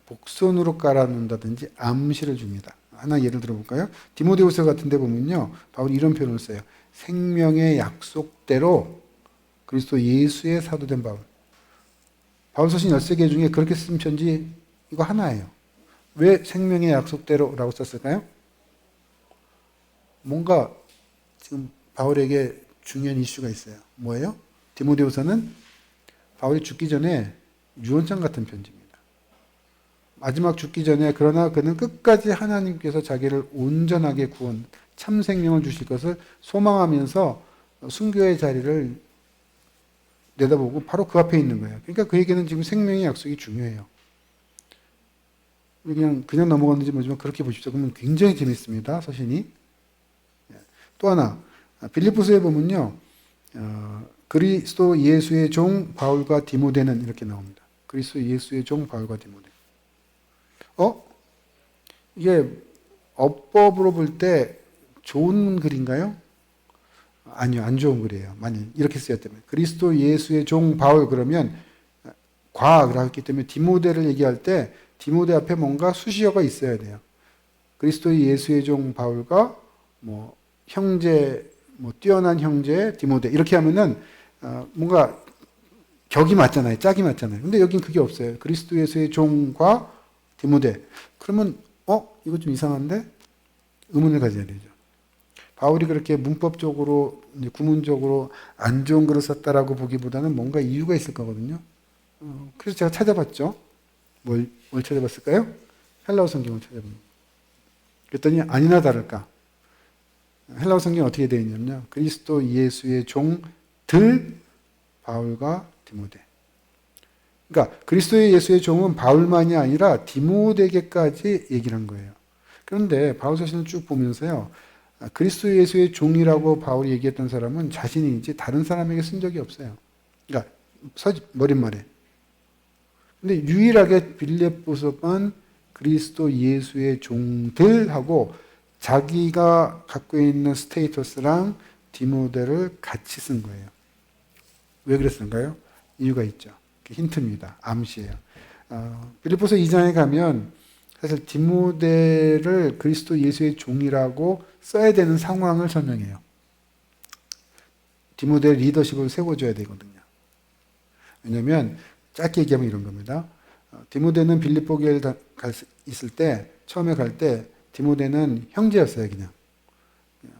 [SPEAKER 1] 복선으로 깔아놓는다든지 암시를 줍니다. 하나 예를 들어볼까요? 디모데후서 같은 데 보면요, 바울이 이런 표현을 써요. 생명의 약속대로 그리스도 예수의 사도된 바울. 바울서신 13개 중에 그렇게 쓴 편지 이거 하나예요. 왜 생명의 약속대로라고 썼을까요? 뭔가 지금 바울에게 중요한 이슈가 있어요. 뭐예요? 디모데후서는 바울이 죽기 전에 유언장 같은 편지입니다. 마지막 죽기 전에 그러나 그는 끝까지 하나님께서 자기를 온전하게 구원, 참 생명을 주실 것을 소망하면서 순교의 자리를 내다보고 바로 그 앞에 있는 거예요. 그러니까 그에게는 지금 생명의 약속이 중요해요. 그냥 넘어갔는지 모르지만 그렇게 보십시오. 그러면 굉장히 재밌습니다. 서신이. 또 하나 빌립보서에 보면요. 그리스도 예수의 종 바울과 디모데는 이렇게 나옵니다. 그리스도 예수의 종 바울과 디모데. 이게 어법으로 볼 때 좋은 글인가요? 아니요, 안 좋은 글이에요. 만약 이렇게 쓰였다면 그리스도 예수의 종 바울 그러면 과라고 했기 때문에 디모데를 얘기할 때 디모데 앞에 뭔가 수식어가 있어야 돼요. 그리스도 예수의 종 바울과 뭐 형제, 뭐 뛰어난 형제 디모데 이렇게 하면은 뭔가 격이 맞잖아요. 짝이 맞잖아요. 근데 여긴 그게 없어요. 그리스도 예수의 종과 디모데. 그러면 이거 좀 이상한데? 의문을 가져야 되죠. 바울이 그렇게 문법적으로 구문적으로 안 좋은 글을 썼다라고 보기보다는 뭔가 이유가 있을 거거든요. 그래서 제가 찾아봤죠. 뭘 찾아봤을까요? 헬라어 성경을 찾아봅니다. 그랬더니 아니나 다를까. 헬라어 성경 어떻게 되어 있냐면요. 그리스도 예수의 종들 바울과 디모데. 그러니까 그리스도의 예수의 종은 바울만이 아니라 디모데에게까지 얘기를 한 거예요. 그런데 바울 서신을 쭉 보면서요. 그리스도 예수의 종이라고 바울이 얘기했던 사람은 자신이지 다른 사람에게 쓴 적이 없어요. 그러니까 머릿말에. 근데 유일하게 빌립보서만 그리스도 예수의 종들하고 자기가 갖고 있는 스테이터스랑 디모데를 같이 쓴 거예요. 왜 그랬을까요? 이유가 있죠. 힌트입니다. 암시예요. 빌립보서 2장에 가면 사실 디모데를 그리스도 예수의 종이라고 써야 되는 상황을 설명해요. 디모데의 리더십을 세워줘야 되거든요. 왜냐하면 짧게 얘기하면 이런 겁니다. 디모데는 빌립보 교회에 있을 때 처음에 갈 때 디모데는 형제였어요. 그냥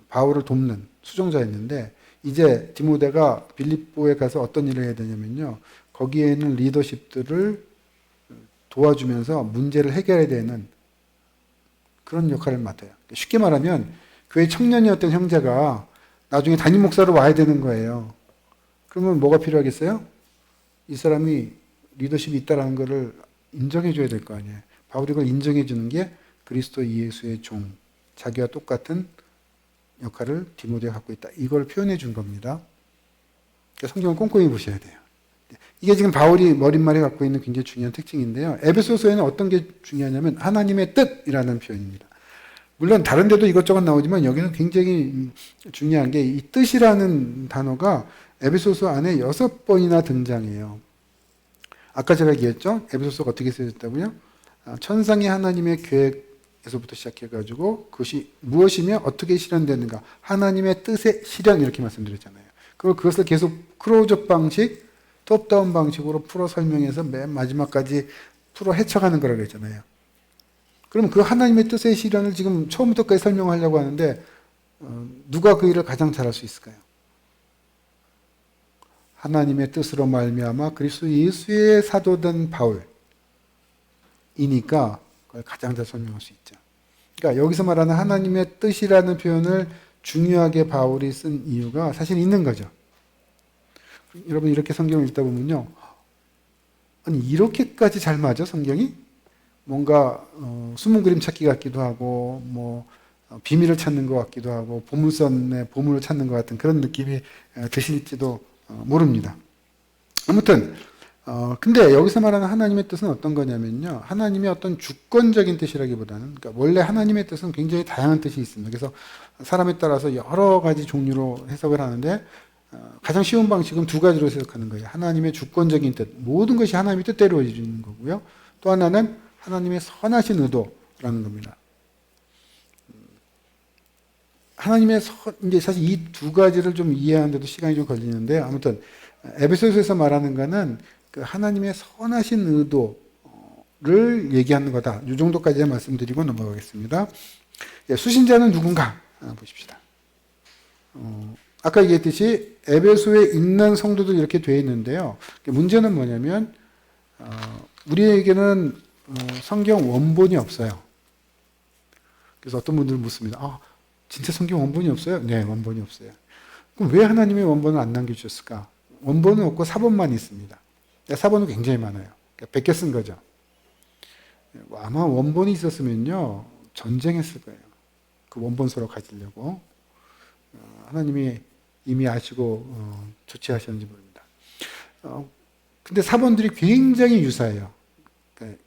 [SPEAKER 1] 바울을 돕는 수종자였는데 이제 디모데가 빌립보에 가서 어떤 일을 해야 되냐면요. 거기에 있는 리더십들을 도와주면서 문제를 해결해야 되는 그런 역할을 맡아요. 쉽게 말하면 교회 청년이었던 형제가 나중에 담임 목사로 와야 되는 거예요. 그러면 뭐가 필요하겠어요? 이 사람이 리더십이 있다는 것을 인정해 줘야 될 거 아니에요. 바울이 그걸 인정해 주는 게 그리스도 예수의 종, 자기와 똑같은 역할을 디모데가 갖고 있다. 이걸 표현해 준 겁니다. 그러니까 성경을 꼼꼼히 보셔야 돼요. 이게 지금 바울이 머릿말에 갖고 있는 굉장히 중요한 특징인데요. 에베소서에는 어떤 게 중요하냐면 하나님의 뜻이라는 표현입니다. 물론 다른 데도 이것저것 나오지만 여기는 굉장히 중요한 게 이 뜻이라는 단어가 에베소서 안에 6번이나 등장해요. 아까 제가 얘기했죠? 에베소서가 어떻게 쓰여졌다고요? 천상의 하나님의 계획에서부터 시작해가지고 그것이 무엇이며 어떻게 실현되는가 하나님의 뜻의 실현 이렇게 말씀드렸잖아요. 그것을 계속 크로즈업 방식, 톱다운 방식으로 풀어 설명해서 맨 마지막까지 풀어 헤쳐가는 거라고 했잖아요. 그럼 그 하나님의 뜻의 실현을 지금 처음부터까지 설명하려고 하는데 누가 그 일을 가장 잘할 수 있을까요? 하나님의 뜻으로 말미암아 그리스도 예수의 사도된 바울이니까 그걸 가장 잘 설명할 수 있죠. 그러니까 여기서 말하는 하나님의 뜻이라는 표현을 중요하게 바울이 쓴 이유가 사실 있는 거죠. 여러분 이렇게 성경을 읽다 보면요. 아니 이렇게까지 잘 맞아 성경이? 뭔가 숨은 그림 찾기 같기도 하고 뭐 비밀을 찾는 것 같기도 하고 보물선에 보물을 찾는 것 같은 그런 느낌이 드실지도 모릅니다. 아무튼 근데 여기서 말하는 하나님의 뜻은 어떤 거냐면요. 하나님의 어떤 주권적인 뜻이라기보다는 그러니까 원래 하나님의 뜻은 굉장히 다양한 뜻이 있습니다. 그래서 사람에 따라서 여러 가지 종류로 해석을 하는데 가장 쉬운 방식은 두 가지로 해석하는 거예요. 하나님의 주권적인 뜻, 모든 것이 하나님의 뜻대로 이루어지는 거고요. 또 하나는 하나님의 선하신 의도라는 겁니다. 하나님의 이제 사실 이 두 가지를 좀 이해하는데도 시간이 좀 걸리는데, 아무튼 에베소서에서 말하는 거는 그 하나님의 선하신 의도를 얘기하는 거다. 이 정도까지 말씀드리고 넘어가겠습니다. 수신자는 누군가 보십시다. 아까 얘기했듯이 에베소에 있는 성도들 이렇게 되어 있는데요. 문제는 뭐냐면 우리에게는 성경 원본이 없어요. 그래서 어떤 분들은 묻습니다. 진짜 성경 원본이 없어요? 네, 원본이 없어요. 그럼 왜 하나님의 원본을 안 남겨주셨을까? 원본은 없고 사본만 있습니다. 사본은 굉장히 많아요. 그러니까 100개 쓴 거죠. 아마 원본이 있었으면요, 전쟁했을 거예요. 그 원본서로 가지려고. 하나님이 이미 아시고 조치하셨는지 모릅니다. 근데 사본들이 굉장히 유사해요. 그러니까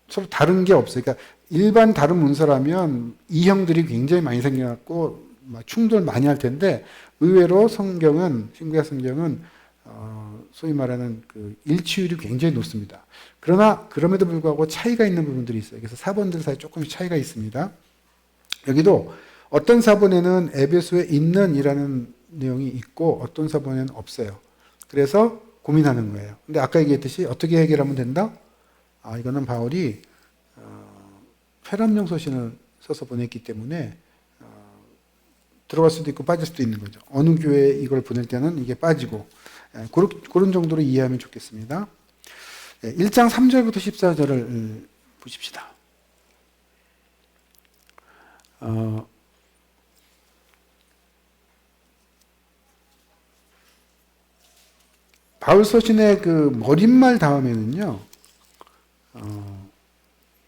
[SPEAKER 1] 서로 다른 게 없어요. 그러니까 일반 다른 문서라면 이형들이 굉장히 많이 생겨갖고 충돌 많이 할 텐데, 의외로 신구약 성경은 소위 말하는 그 일치율이 굉장히 높습니다. 그러나 그럼에도 불구하고 차이가 있는 부분들이 있어요. 그래서 사본들 사이에 조금씩 차이가 있습니다. 여기도 어떤 사본에는 에베소에 있는 이라는 내용이 있고 어떤 사본에는 없어요. 그래서 고민하는 거예요. 근데 아까 얘기했듯이 어떻게 해결하면 된다? 이거는 바울이 회람용 서신을 써서 보냈기 때문에 들어갈 수도 있고 빠질 수도 있는 거죠. 어느 교회에 이걸 보낼 때는 이게 빠지고, 그런 정도로 이해하면 좋겠습니다. 1장 3절부터 14절을 보십시다. 바울 서신의 그 머릿말 다음에는요,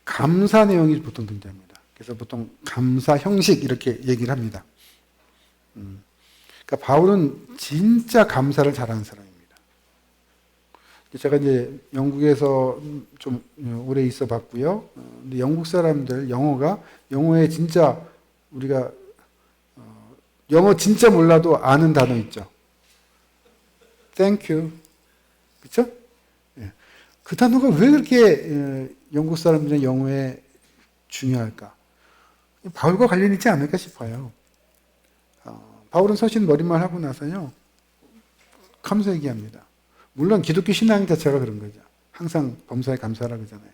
[SPEAKER 1] 감사 내용이 보통 등장합니다. 그래서 보통 감사 형식 이렇게 얘기를 합니다. 그러니까 바울은 진짜 감사를 잘하는 사람입니다. 제가 이제 영국에서 좀 오래 있어 봤고요. 근데 영국 사람들 영어에 진짜 우리가 영어 진짜 몰라도 아는 단어 있죠. Thank you. 그렇죠? 그 단어가 왜 그렇게 영국 사람들의 영어에 중요할까? 바울과 관련이 있지 않을까 싶어요. 바울은 서신 머릿말 하고 나서요, 감사 얘기합니다. 물론 기독교 신앙 자체가 그런 거죠. 항상 범사에 감사하라 그러잖아요.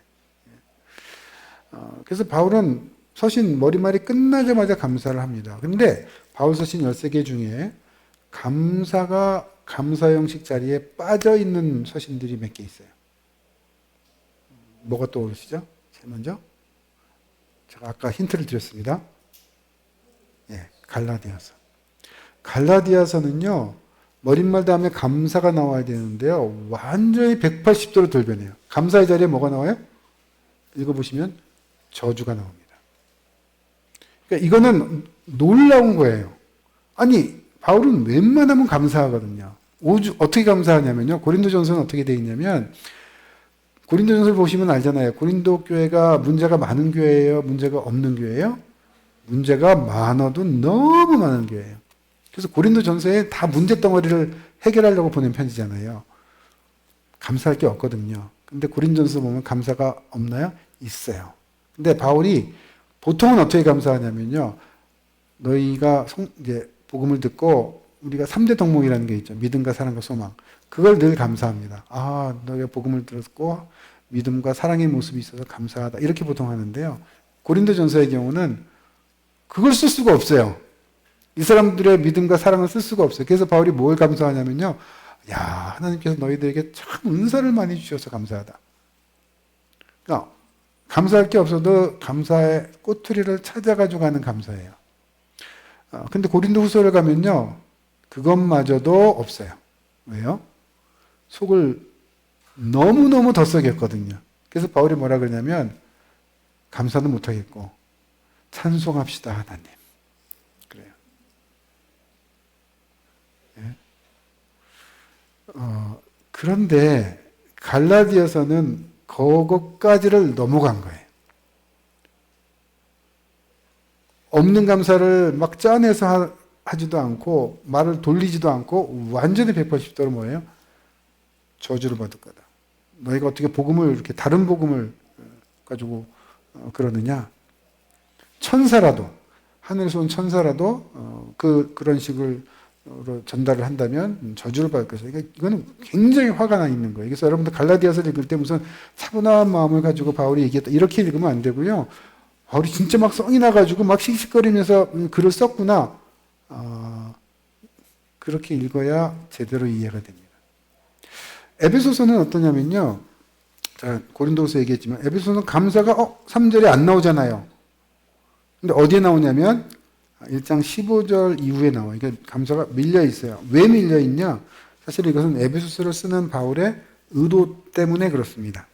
[SPEAKER 1] 그래서 바울은 서신 머릿말이 끝나자마자 감사를 합니다. 근데 바울 서신 13개 중에 감사 형식 자리에 빠져 있는 서신들이 몇 개 있어요. 뭐가 떠오르시죠? 제일 먼저 제가 아까 힌트를 드렸습니다. 갈라디아서. 갈라디아서는요, 머릿말 다음에 감사가 나와야 되는데요, 완전히 180도로 돌변해요. 감사의 자리에 뭐가 나와요? 읽어보시면 저주가 나옵니다. 그러니까 이거는 놀라운 거예요. 아니, 바울은 웬만하면 감사하거든요. 어떻게 감사하냐면요, 고린도전서는 어떻게 되어 있냐면, 고린도전서를 보시면 알잖아요. 고린도 교회가 문제가 많은 교회예요? 문제가 없는 교회예요? 문제가 많아도 너무 많은 교회예요. 그래서 고린도전서에 다 문제 덩어리를 해결하려고 보낸 편지잖아요. 감사할 게 없거든요. 근데 고린도전서 보면 감사가 없나요? 있어요. 근데 바울이 보통은 어떻게 감사하냐면요, 너희가 이제 복음을 듣고 우리가 3대 덕목이라는 게 있죠. 믿음과 사랑과 소망. 그걸 늘 감사합니다. 너희가 복음을 들었고 믿음과 사랑의 모습이 있어서 감사하다. 이렇게 보통 하는데요. 고린도전서의 경우는 그걸 쓸 수가 없어요. 이 사람들의 믿음과 사랑을 쓸 수가 없어요. 그래서 바울이 뭘 감사하냐면요, 하나님께서 너희들에게 참 은사를 많이 주셔서 감사하다. 그러니까 감사할 게 없어도 감사의 꼬투리를 찾아가지고 가는 감사예요. 근데 고린도 후서를 가면요, 그것마저도 없어요. 왜요? 속을 너무너무 더 썩였거든요. 그래서 바울이 뭐라 그러냐면, 감사도 못하겠고 찬송합시다 하나님. 그래요. 그런데 갈라디아서는 그것까지를 넘어간 거예요. 없는 감사를 막 짜내서 하지도 않고 말을 돌리지도 않고 완전히 180도로 뭐예요? 저주를 받을 거다. 너희가 어떻게 복음을 이렇게 다른 복음을 가지고 그러느냐? 천사라도, 하늘에서 온 천사라도 그런 식으로 전달을 한다면 저주를 받을 것이다. 그러니까 이거는 굉장히 화가 나 있는 거예요. 그래서 여러분들 갈라디아서를 읽을 때 무슨 차분한 마음을 가지고 바울이 얘기했다 이렇게 읽으면 안 되고요. 바울이 진짜 막 성이 나가지고 막 씩씩거리면서 글을 썼구나. 그렇게 읽어야 제대로 이해가 됩니다. 에베소서는 어떠냐면요. 자, 고린도서 얘기했지만 에베소서는 감사가 3절에 안 나오잖아요. 근데 어디에 나오냐면 1장 15절 이후에 나와요. 이게 감사가 밀려 있어요. 왜 밀려 있냐? 사실 이것은 에베소서를 쓰는 바울의 의도 때문에 그렇습니다.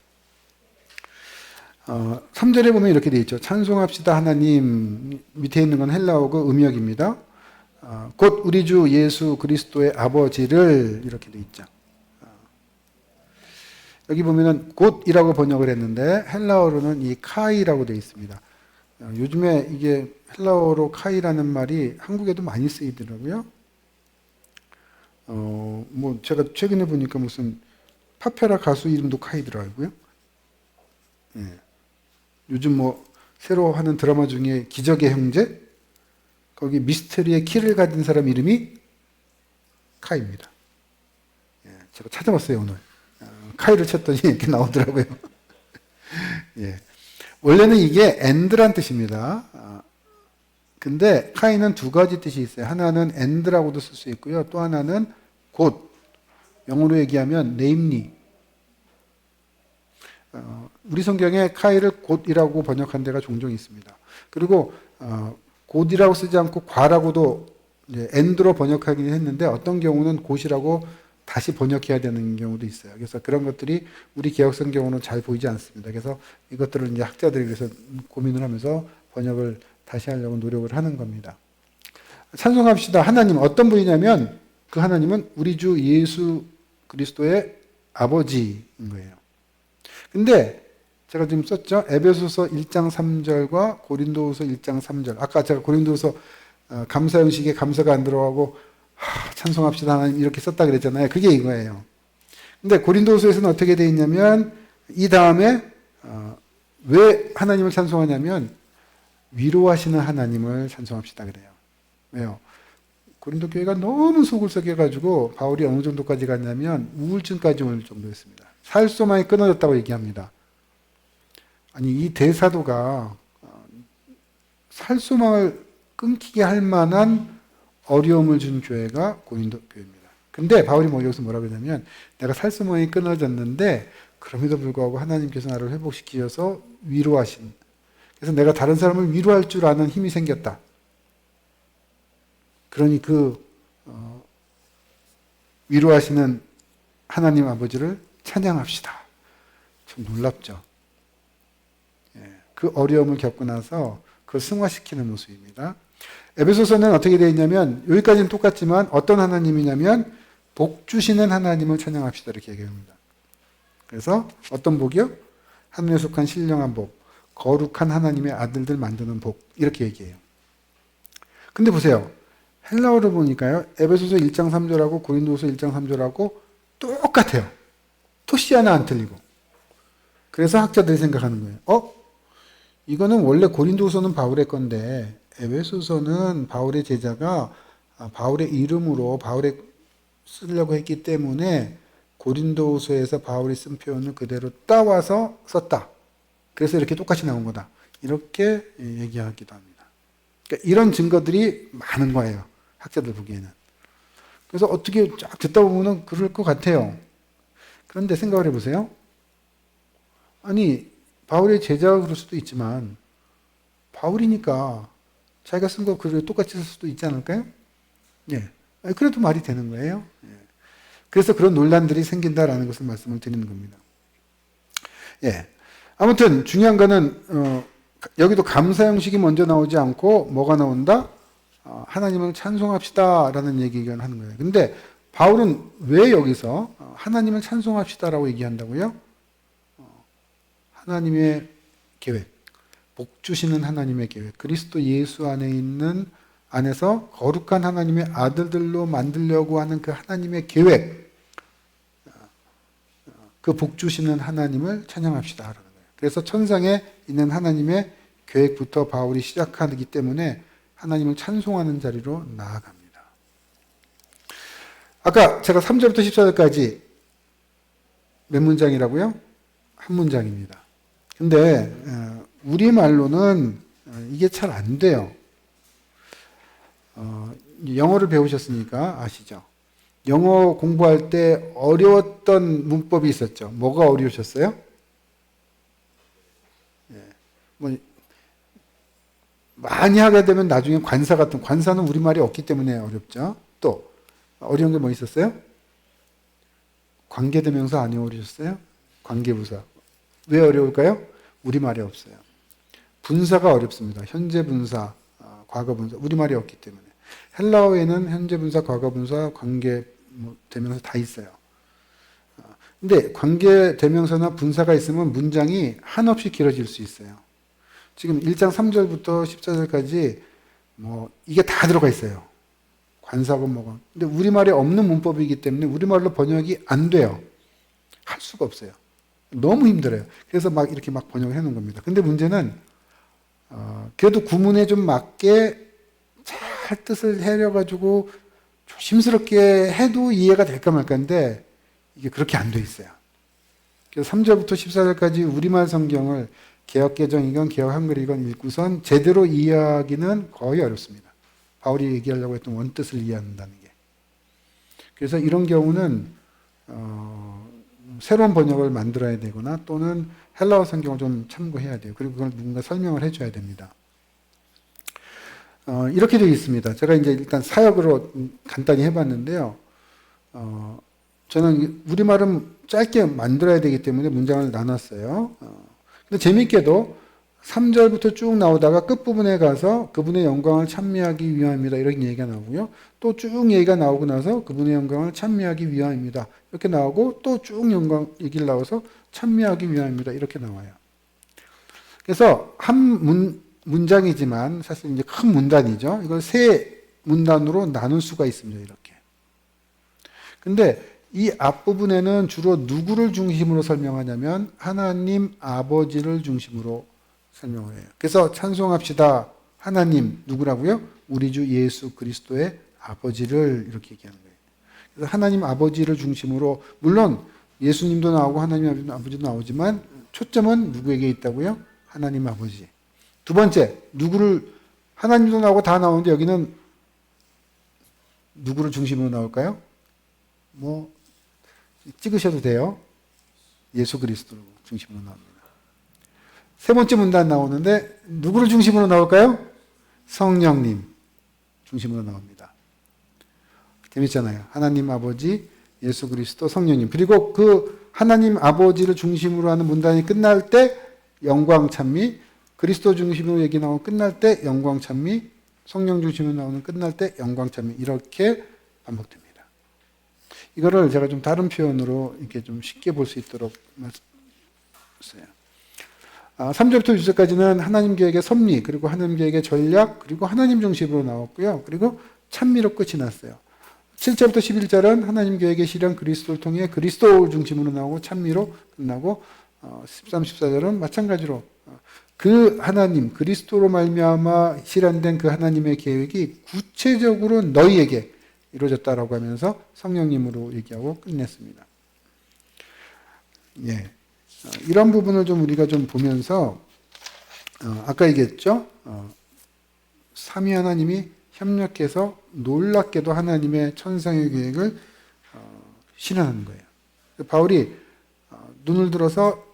[SPEAKER 1] 3절에 보면 이렇게 되어 있죠. 찬송합시다 하나님. 밑에 있는 건 헬라어고 음역입니다. 곧 우리 주 예수 그리스도의 아버지를 이렇게 되어 있죠. 여기 보면은 곧이라고 번역을 했는데 헬라어로는 이 카이라고 되어 있습니다. 요즘에 이게 헬라어로 카이라는 말이 한국에도 많이 쓰이더라고요. 뭐 제가 최근에 보니까 무슨 파페라 가수 이름도 카이더라고요. 예. 요즘 뭐 새로 하는 드라마 중에 기적의 형제 거기 미스테리의 키를 가진 사람 이름이 카이입니다. 예. 제가 찾아봤어요 오늘. 카이를 쳤더니 이렇게 나오더라고요. 예. 원래는 이게 and란 뜻입니다. 근데 카이는 두 가지 뜻이 있어요. 하나는 and라고도 쓸 수 있고요. 또 하나는 곧, 영어로 얘기하면 namely. 우리 성경에 카이를 곧이라고 번역한 데가 종종 있습니다. 그리고 곧이라고 쓰지 않고 과라고도 이제 and로 번역하긴 했는데 어떤 경우는 곧이라고 다시 번역해야 되는 경우도 있어요. 그래서 그런 것들이 우리 개역성경으로는 잘 보이지 않습니다. 그래서 이것들을 이제 학자들이 그래서 고민을 하면서 번역을 다시 하려고 노력을 하는 겁니다. 찬송합시다. 하나님 어떤 분이냐면 그 하나님은 우리 주 예수 그리스도의 아버지인 거예요. 근데 제가 지금 썼죠. 에베소서 1장 3절과 고린도후서 1장 3절. 아까 제가 고린도후서 감사 형식에 감사가 안 들어가고 찬송합시다 하나님 이렇게 썼다 그랬잖아요. 그게 이거예요. 근데 고린도후서에서는 어떻게 되어 있냐면 이 다음에 왜 하나님을 찬송하냐면 위로하시는 하나님을 찬송합시다 그래요. 왜요? 고린도 교회가 너무 속을 썩여가지고 바울이 어느 정도까지 갔냐면 우울증까지 올 정도였습니다. 살소망이 끊어졌다고 얘기합니다. 아니 이 대사도가 살소망을 끊기게 할 만한 어려움을 준 교회가 고린도 교회입니다. 근데 바울이 여기서 뭐라고 하냐면 내가 살소망이 끊어졌는데 그럼에도 불구하고 하나님께서 나를 회복시키셔서 위로하신. 그래서 내가 다른 사람을 위로할 줄 아는 힘이 생겼다. 그러니 위로하시는 하나님 아버지를 찬양합시다. 좀 놀랍죠. 그 어려움을 겪고 나서 그걸 승화시키는 모습입니다. 에베소서는 어떻게 되어 있냐면 여기까지는 똑같지만 어떤 하나님이냐면 복 주시는 하나님을 찬양합시다 이렇게 얘기합니다. 그래서 어떤 복이요? 하늘에 속한 신령한 복, 거룩한 하나님의 아들들 만드는 복 이렇게 얘기해요. 근데 보세요. 헬라어로 보니까요. 에베소서 1장 3절하고 고린도서 1장 3절하고 똑같아요. 토시 하나 안 틀리고. 그래서 학자들이 생각하는 거예요. 이거는 원래 고린도서는 바울의 건데 에베소서는 바울의 제자가 바울의 이름으로 바울의 쓰려고 했기 때문에 고린도서에서 바울이 쓴 표현을 그대로 따와서 썼다. 그래서 이렇게 똑같이 나온 거다. 이렇게 얘기하기도 합니다. 그러니까 이런 증거들이 많은 거예요. 학자들 보기에는. 그래서 어떻게 쫙 듣다 보면 그럴 것 같아요. 그런데 생각을 해보세요. 아니 바울의 제자가 그럴 수도 있지만 바울이니까 자기가 쓴 거 그대로 똑같이 쓸 수도 있지 않을까요? 예. 그래도 말이 되는 거예요. 예. 그래서 그런 논란들이 생긴다라는 것을 말씀을 드리는 겁니다. 예. 아무튼 중요한 거는 여기도 감사 형식이 먼저 나오지 않고 뭐가 나온다? 하나님을 찬송합시다라는 얘기를 하는 거예요. 근데 바울은 왜 여기서 하나님을 찬송합시다라고 얘기한다고요? 하나님의 계획, 복 주시는 하나님의 계획, 그리스도 예수 안에 있는 안에서 거룩한 하나님의 아들들로 만들려고 하는 그 하나님의 계획, 그 복 주시는 하나님을 찬양합시다 하는 거예요. 그래서 천상에 있는 하나님의 계획부터 바울이 시작하기 때문에 하나님을 찬송하는 자리로 나아갑니다. 아까 제가 3절부터 14절까지 몇 문장이라고요? 한 문장입니다. 근데 우리말로는 이게 잘 안 돼요. 영어를 배우셨으니까 아시죠? 영어 공부할 때 어려웠던 문법이 있었죠. 뭐가 어려우셨어요? 뭐 많이 하게 되면 나중에 관사는 우리말이 없기 때문에 어렵죠. 또 어려운 게 뭐 있었어요? 관계대명사 안 어려우셨어요? 관계부사. 왜 어려울까요? 우리말이 없어요. 분사가 어렵습니다. 현재 분사, 과거 분사, 우리말이 없기 때문에. 헬라어에는 현재 분사, 과거 분사, 관계 대명사 다 있어요. 근데 관계 대명사나 분사가 있으면 문장이 한없이 길어질 수 있어요. 지금 1장 3절부터 14절까지 이게 다 들어가 있어요. 관사건 뭐건. 근데 우리말에 없는 문법이기 때문에 우리말로 번역이 안 돼요. 할 수가 없어요. 너무 힘들어요. 그래서 이렇게 번역을 해 놓은 겁니다. 근데 문제는 그래도 구문에 좀 맞게 잘 뜻을 해려가지고 조심스럽게 해도 이해가 될까 말까인데 이게 그렇게 안 돼 있어요. 그래서 3절부터 14절까지 우리말 성경을 개역개정이건 개역 한글이건 읽고선 제대로 이해하기는 거의 어렵습니다. 바울이 얘기하려고 했던 원뜻을 이해한다는 게. 그래서 이런 경우는 새로운 번역을 만들어야 되거나 또는 헬라어 성경을 좀 참고해야 돼요. 그리고 그걸 누군가 설명을 해줘야 됩니다. 이렇게 되어 있습니다. 제가 이제 일단 사역으로 간단히 해봤는데요. 저는 우리말은 짧게 만들어야 되기 때문에 문장을 나눴어요. 근데 재밌게도 3절부터 쭉 나오다가 끝부분에 가서 그분의 영광을 찬미하기 위함이다 이런 얘기가 나오고요. 또 쭉 얘기가 나오고 나서 그분의 영광을 찬미하기 위함이다 이렇게 나오고 또 쭉 영광 얘기를 나와서 찬미하기 위함이다 이렇게 나와요. 그래서 한 문장이지만 사실 이제 큰 문단이죠. 이걸 세 문단으로 나눌 수가 있습니다. 이렇게. 근데 이 앞부분에는 주로 누구를 중심으로 설명하냐면 하나님 아버지를 중심으로 설명을 해요. 그래서 찬송합시다. 하나님 누구라고요? 우리 주 예수 그리스도의 아버지를 이렇게 얘기하는 거예요. 그래서 하나님 아버지를 중심으로 물론 예수님도 나오고 하나님 아버지도 나오지만 초점은 누구에게 있다고요? 하나님 아버지. 두 번째, 하나님도 나오고 다 나오는데 여기는 누구를 중심으로 나올까요? 찍으셔도 돼요. 예수 그리스도를 중심으로 나옵니다. 세 번째 문단 나오는데 누구를 중심으로 나올까요? 성령님 중심으로 나옵니다. 재밌잖아요. 하나님 아버지, 예수 그리스도, 성령님. 그리고 그 하나님 아버지를 중심으로 하는 문단이 끝날 때 영광 찬미, 그리스도 중심으로 얘기 나오고 끝날 때 영광 찬미, 성령 중심으로 나오는 끝날 때 영광 찬미 이렇게 반복됩니다. 이거를 제가 좀 다른 표현으로 이렇게 좀 쉽게 볼 수 있도록 말씀했어요. 3절부터 6절까지는 하나님 계획의 섭리, 그리고 하나님 계획의 전략, 그리고 하나님 중심으로 나왔고요. 그리고 찬미로 끝이 났어요. 7절부터 11절은 하나님 계획의 실현 그리스도를 통해 그리스도 중심으로 나오고 찬미로 끝나고 13, 14절은 마찬가지로 그 하나님, 그리스도로 말미암아 실현된 그 하나님의 계획이 구체적으로 너희에게 이루어졌다라고 하면서 성령님으로 얘기하고 끝냈습니다. 예. 이런 부분을 좀 우리가 좀 보면서 아까 얘기했죠. 삼위 하나님이 협력해서 놀랍게도 하나님의 천상의 계획을 실현하는 거예요. 바울이 눈을 들어서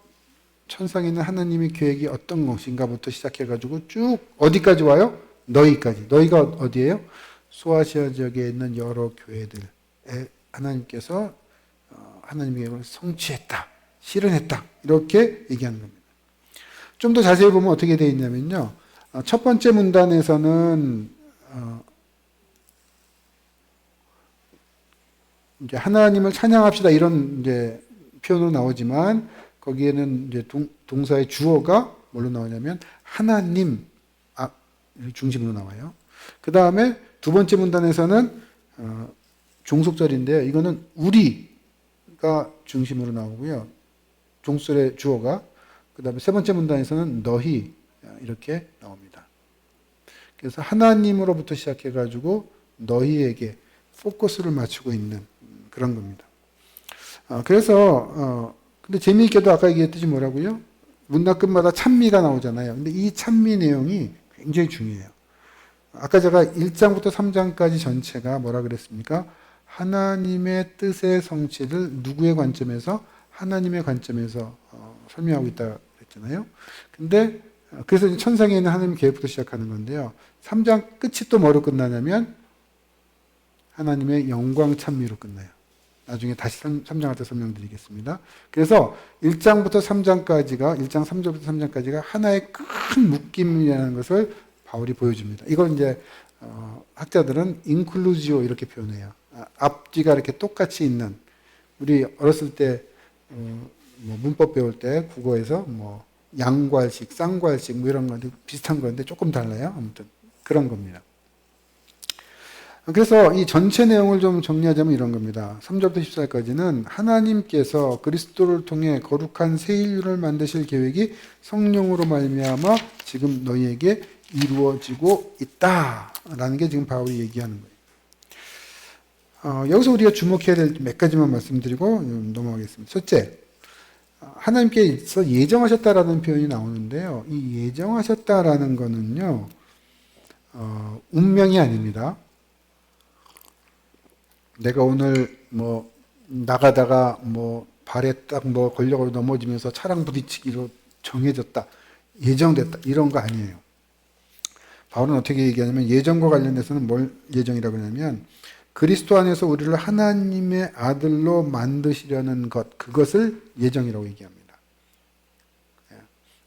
[SPEAKER 1] 천상에 있는 하나님의 계획이 어떤 것인가부터 시작해가지고 쭉 어디까지 와요? 너희까지. 너희가 어디예요? 소아시아 지역에 있는 여러 교회들에 하나님께서 하나님의 계획을 성취했다, 실현했다 이렇게 얘기하는 겁니다. 좀 더 자세히 보면 어떻게 되어 있냐면요. 첫 번째 문단에서는 이제 하나님을 찬양합시다 이런 이제 표현으로 나오지만 거기에는 이제 동사의 주어가 뭘로 나오냐면 하나님 중심으로 나와요. 그 다음에 두 번째 문단에서는 종속절인데요. 이거는 우리가 중심으로 나오고요. 종sor의 주어가. 그 다음에 세 번째 문단에서는 너희 이렇게 나옵니다. 그래서 하나님으로부터 시작해가지고 너희에게 포커스를 맞추고 있는 그런 겁니다. 그래서 근데 재미있게도 아까 얘기했듯이 뭐라고요? 문답 끝마다 찬미가 나오잖아요. 근데 이 찬미 내용이 굉장히 중요해요. 아까 제가 1장부터 3장까지 전체가 뭐라 그랬습니까? 하나님의 뜻의 성취를 누구의 관점에서? 하나님의 관점에서 설명하고 있다 그랬잖아요. 근데 그래서 천상에 있는 하나님 계획부터 시작하는 건데요. 3장 끝이 또 뭐로 끝나냐면 하나님의 영광 찬미로 끝나요. 나중에 다시 3장할 때 설명드리겠습니다. 그래서 1장부터 3장까지가 1장 3절부터 3장까지가 하나의 큰 묶임이라는 것을 바울이 보여줍니다. 이걸 이제 학자들은 인클루지오 이렇게 표현해요. 앞뒤가 이렇게 똑같이 있는. 우리 어렸을 때 뭐 문법 배울 때 국어에서 뭐 양괄식, 쌍괄식 뭐 이런 건데 비슷한 건데 조금 달라요. 아무튼 그런 겁니다. 그래서 이 전체 내용을 좀 정리하자면 이런 겁니다. 3절부터 14절까지는 하나님께서 그리스도를 통해 거룩한 새 인류를 만드실 계획이 성령으로 말미암아 지금 너희에게 이루어지고 있다라는 게 지금 바울이 얘기하는 거예요. 여기서 우리가 주목해야 될 몇 가지만 말씀드리고 넘어가겠습니다. 첫째, 하나님께서 예정하셨다라는 표현이 나오는데요. 이 예정하셨다라는 거는요, 운명이 아닙니다. 내가 오늘 뭐 나가다가 뭐 발에 딱 뭐 걸려고 넘어지면서 차량 부딪히기로 정해졌다, 예정됐다 이런 거 아니에요. 바울은 어떻게 얘기하냐면 예정과 관련돼서는 뭘 예정이라고 하냐면 그리스도 안에서 우리를 하나님의 아들로 만드시려는 것, 그것을 예정이라고 얘기합니다.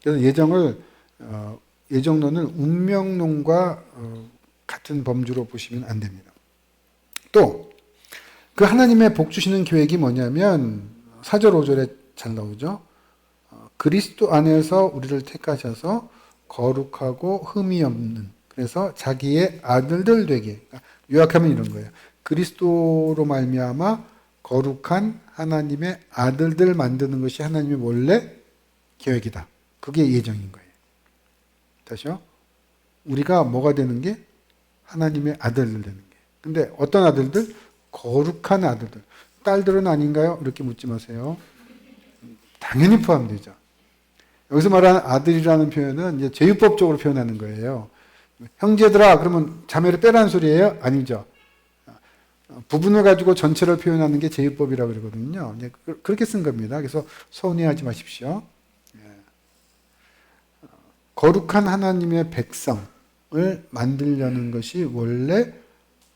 [SPEAKER 1] 그래서 예정론을 운명론과 같은 범주로 보시면 안 됩니다. 또 그 하나님의 복 주시는 계획이 뭐냐면 4절 5절에 잘 나오죠. 그리스도 안에서 우리를 택하셔서 거룩하고 흠이 없는, 그래서 자기의 아들들 되게, 요약하면 이런 거예요. 그리스도로 말미암아 거룩한 하나님의 아들들 만드는 것이 하나님의 원래 계획이다. 그게 예정인 거예요. 다시요. 우리가 뭐가 되는 게? 하나님의 아들들 되는 게. 근데 어떤 아들들? 거룩한 아들들. 딸들은 아닌가요? 이렇게 묻지 마세요. 당연히 포함되죠. 여기서 말하는 아들이라는 표현은 이제 제휴법적으로 표현하는 거예요. 형제들아, 그러면 자매를 빼라는 소리예요? 아니죠. 부분을 가지고 전체를 표현하는 게 제휴법이라고 그러거든요. 그렇게 쓴 겁니다. 그래서 서운해하지 마십시오. 거룩한 하나님의 백성을 만들려는 것이 원래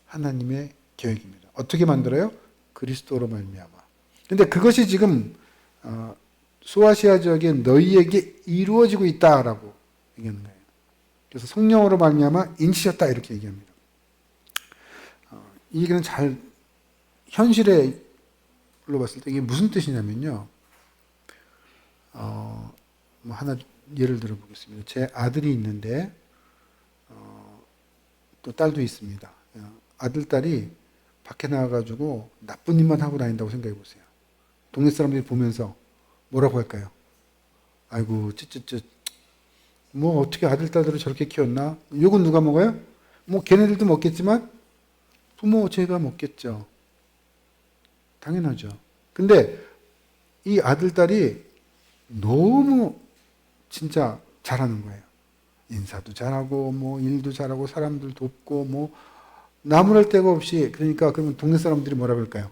[SPEAKER 1] 하나님의 계획입니다. 어떻게 만들어요? 그리스도로 말미암아. 근데 그것이 지금 소아시아 지역에 너희에게 이루어지고 있다라고 얘기하는 거예요. 그래서 성령으로 말미암아 인치셨다 이렇게 얘기합니다. 이 얘기는 잘 현실에 봤을 때 이게 무슨 뜻이냐면요. 뭐 하나 예를 들어 보겠습니다. 제 아들이 있는데 또 딸도 있습니다. 아들 딸이 밖에 나가가지고 나쁜 일만 하고 다닌다고 생각해 보세요. 동네 사람들이 보면서 뭐라고 할까요? 아이고 쯧쯧쯧 뭐 어떻게 아들 딸들을 저렇게 키웠나? 욕은 누가 먹어요? 뭐 걔네들도 먹겠지만 부모 제가 먹겠죠. 당연하죠. 근데 이 아들 딸이 너무 진짜 잘하는 거예요. 인사도 잘하고 뭐 일도 잘하고 사람들 돕고 뭐 나무랄 데가 없이. 그러니까 그러면 동네 사람들이 뭐라 그럴까요?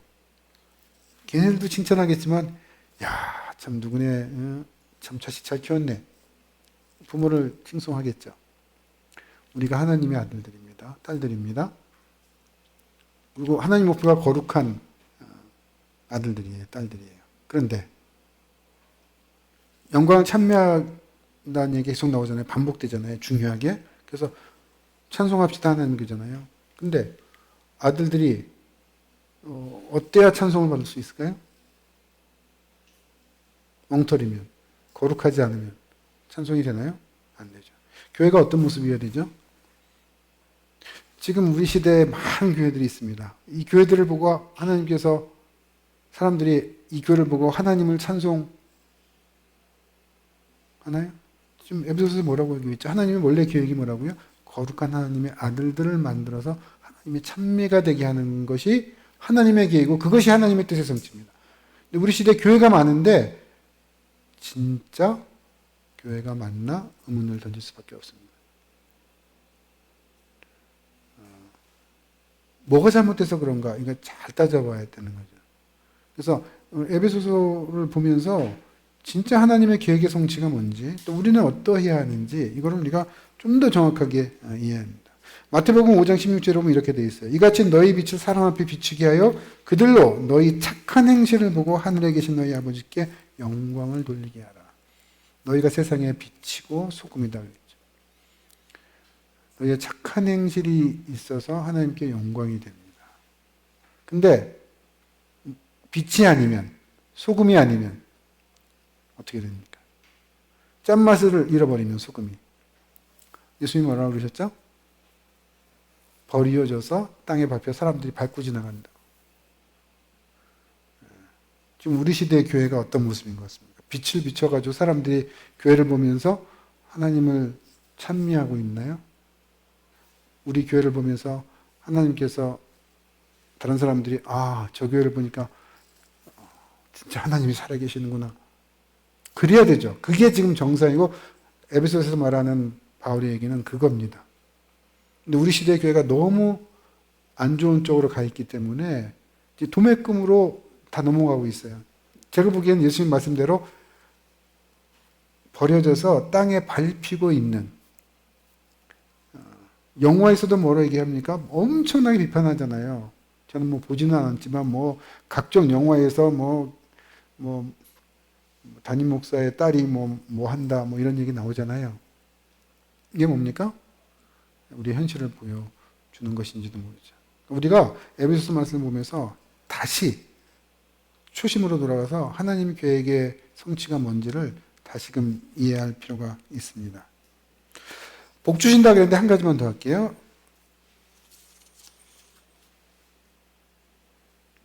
[SPEAKER 1] 걔네들도 칭찬하겠지만 야, 참 누구네, 참 자식 잘 키웠네. 부모를 칭송하겠죠. 우리가 하나님의 아들들입니다. 딸들입니다. 그리고 하나님 목표가 거룩한 아들들이에요. 딸들이에요. 그런데 영광을 찬미한다는 얘기 계속 나오잖아요. 반복되잖아요. 중요하게. 그래서 찬송합시다 하는 거잖아요. 근데 아들들이 어때야 찬송을 받을 수 있을까요? 엉터리면, 거룩하지 않으면 찬송이 되나요? 안 되죠. 교회가 어떤 모습이어야 되죠? 지금 우리 시대에 많은 교회들이 있습니다. 이 교회들을 보고 하나님께서, 사람들이 이 교회를 보고 하나님을 찬송하지 하나요? 지금 에베소서에 뭐라고 얘기했죠? 하나님의 원래 계획이 뭐라고요? 거룩한 하나님의 아들들을 만들어서 하나님의 찬미가 되게 하는 것이 하나님의 계획이고 그것이 하나님의 뜻의 성취입니다. 근데 우리 시대에 교회가 많은데 진짜 교회가 맞나 의문을 던질 수밖에 없습니다. 뭐가 잘못돼서 그런가? 이거 잘 따져봐야 되는 거죠. 그래서 에베소서를 보면서 진짜 하나님의 계획의 성취가 뭔지 또 우리는 어떠해야 하는지 이거를 우리가 좀 더 정확하게 이해합니다. 마태복음 5장 16절에 보면 이렇게 되어 있어요. 이같이 너희 빛을 사람 앞에 비추게 하여 그들로 너희 착한 행실을 보고 하늘에 계신 너희 아버지께 영광을 돌리게 하라. 너희가 세상에 빛이고 소금이다 그랬죠. 너희의 착한 행실이 있어서 하나님께 영광이 됩니다. 근데 빛이 아니면 소금이 아니면 어떻게 됩니까? 짠맛을 잃어버리면 소금이. 예수님이 뭐라고 그러셨죠? 버리어져서 땅에 밟혀 사람들이 밟고 지나간다. 지금 우리 시대의 교회가 어떤 모습인 것 같습니까? 빛을 비춰가지고 사람들이 교회를 보면서 하나님을 찬미하고 있나요? 우리 교회를 보면서 하나님께서 다른 사람들이 저 교회를 보니까 진짜 하나님이 살아계시는구나. 그래야 되죠. 그게 지금 정상이고 에베소서에서 말하는 바울의 얘기는 그겁니다. 근데 우리 시대의 교회가 너무 안 좋은 쪽으로 가 있기 때문에 도매금으로 다 넘어가고 있어요. 제가 보기에는 예수님 말씀대로 버려져서 땅에 밟히고 있는, 영화에서도 뭐라 얘기합니까? 엄청나게 비판하잖아요. 저는 뭐 보지는 않았지만 뭐 각종 영화에서 뭐 담임 목사의 딸이 뭐 한다 뭐 이런 얘기 나오잖아요. 이게 뭡니까? 우리 현실을 보여주는 것인지도 모르죠. 우리가 에베소서 말씀을 보면서 다시 초심으로 돌아가서 하나님 계획의 성취가 뭔지를 다시금 이해할 필요가 있습니다. 복 주신다 그랬는데 한 가지만 더 할게요.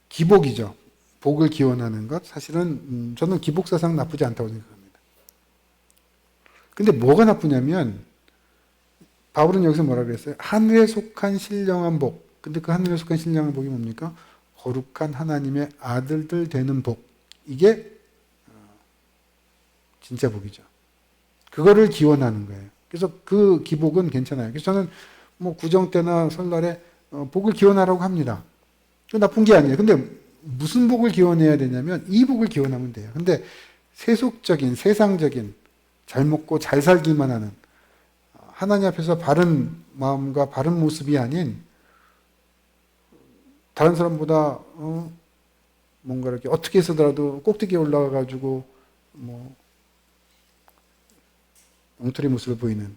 [SPEAKER 1] 기복이죠. 복을 기원하는 것. 사실은 저는 기복사상 나쁘지 않다고 생각합니다. 근데 뭐가 나쁘냐면 바울은 여기서 뭐라 그랬어요? 하늘에 속한 신령한 복. 근데 그 하늘에 속한 신령한 복이 뭡니까? 거룩한 하나님의 아들들 되는 복. 이게 진짜 복이죠. 그거를 기원하는 거예요. 그래서 그 기복은 괜찮아요. 그래서 저는 뭐 구정 때나 설날에 복을 기원하라고 합니다. 그 나쁜 게 아니에요. 근데 무슨 복을 기원해야 되냐면 이 복을 기원하면 돼요. 근데 세속적인, 세상적인, 잘 먹고 잘 살기만 하는 하나님 앞에서 바른 마음과 바른 모습이 아닌 다른 사람보다 뭔가 이렇게 어떻게 해서라도 꼭대기에 올라가가지고 뭐 엉터리 모습을 보이는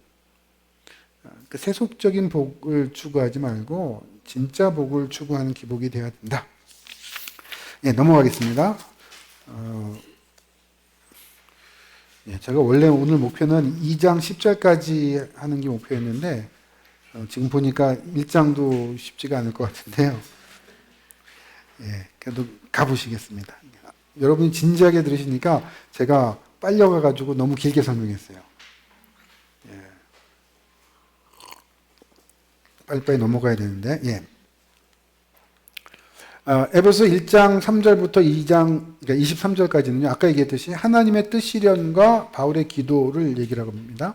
[SPEAKER 1] 그 세속적인 복을 추구하지 말고 진짜 복을 추구하는 기복이 되어야 된다. 예, 넘어가겠습니다. 제가 원래 오늘 목표는 2장 10절까지 하는 게 목표였는데 지금 보니까 1장도 쉽지가 않을 것 같은데요. 예, 그래도 가보시겠습니다. 여러분이 진지하게 들으시니까 제가 빨려가가지고 너무 길게 설명했어요. 예. 빨리빨리 넘어가야 되는데, 예. 에베소 1장 3절부터 2장, 그러니까 23절까지는요, 아까 얘기했듯이 하나님의 뜻 실현과 바울의 기도를 얘기를 합니다.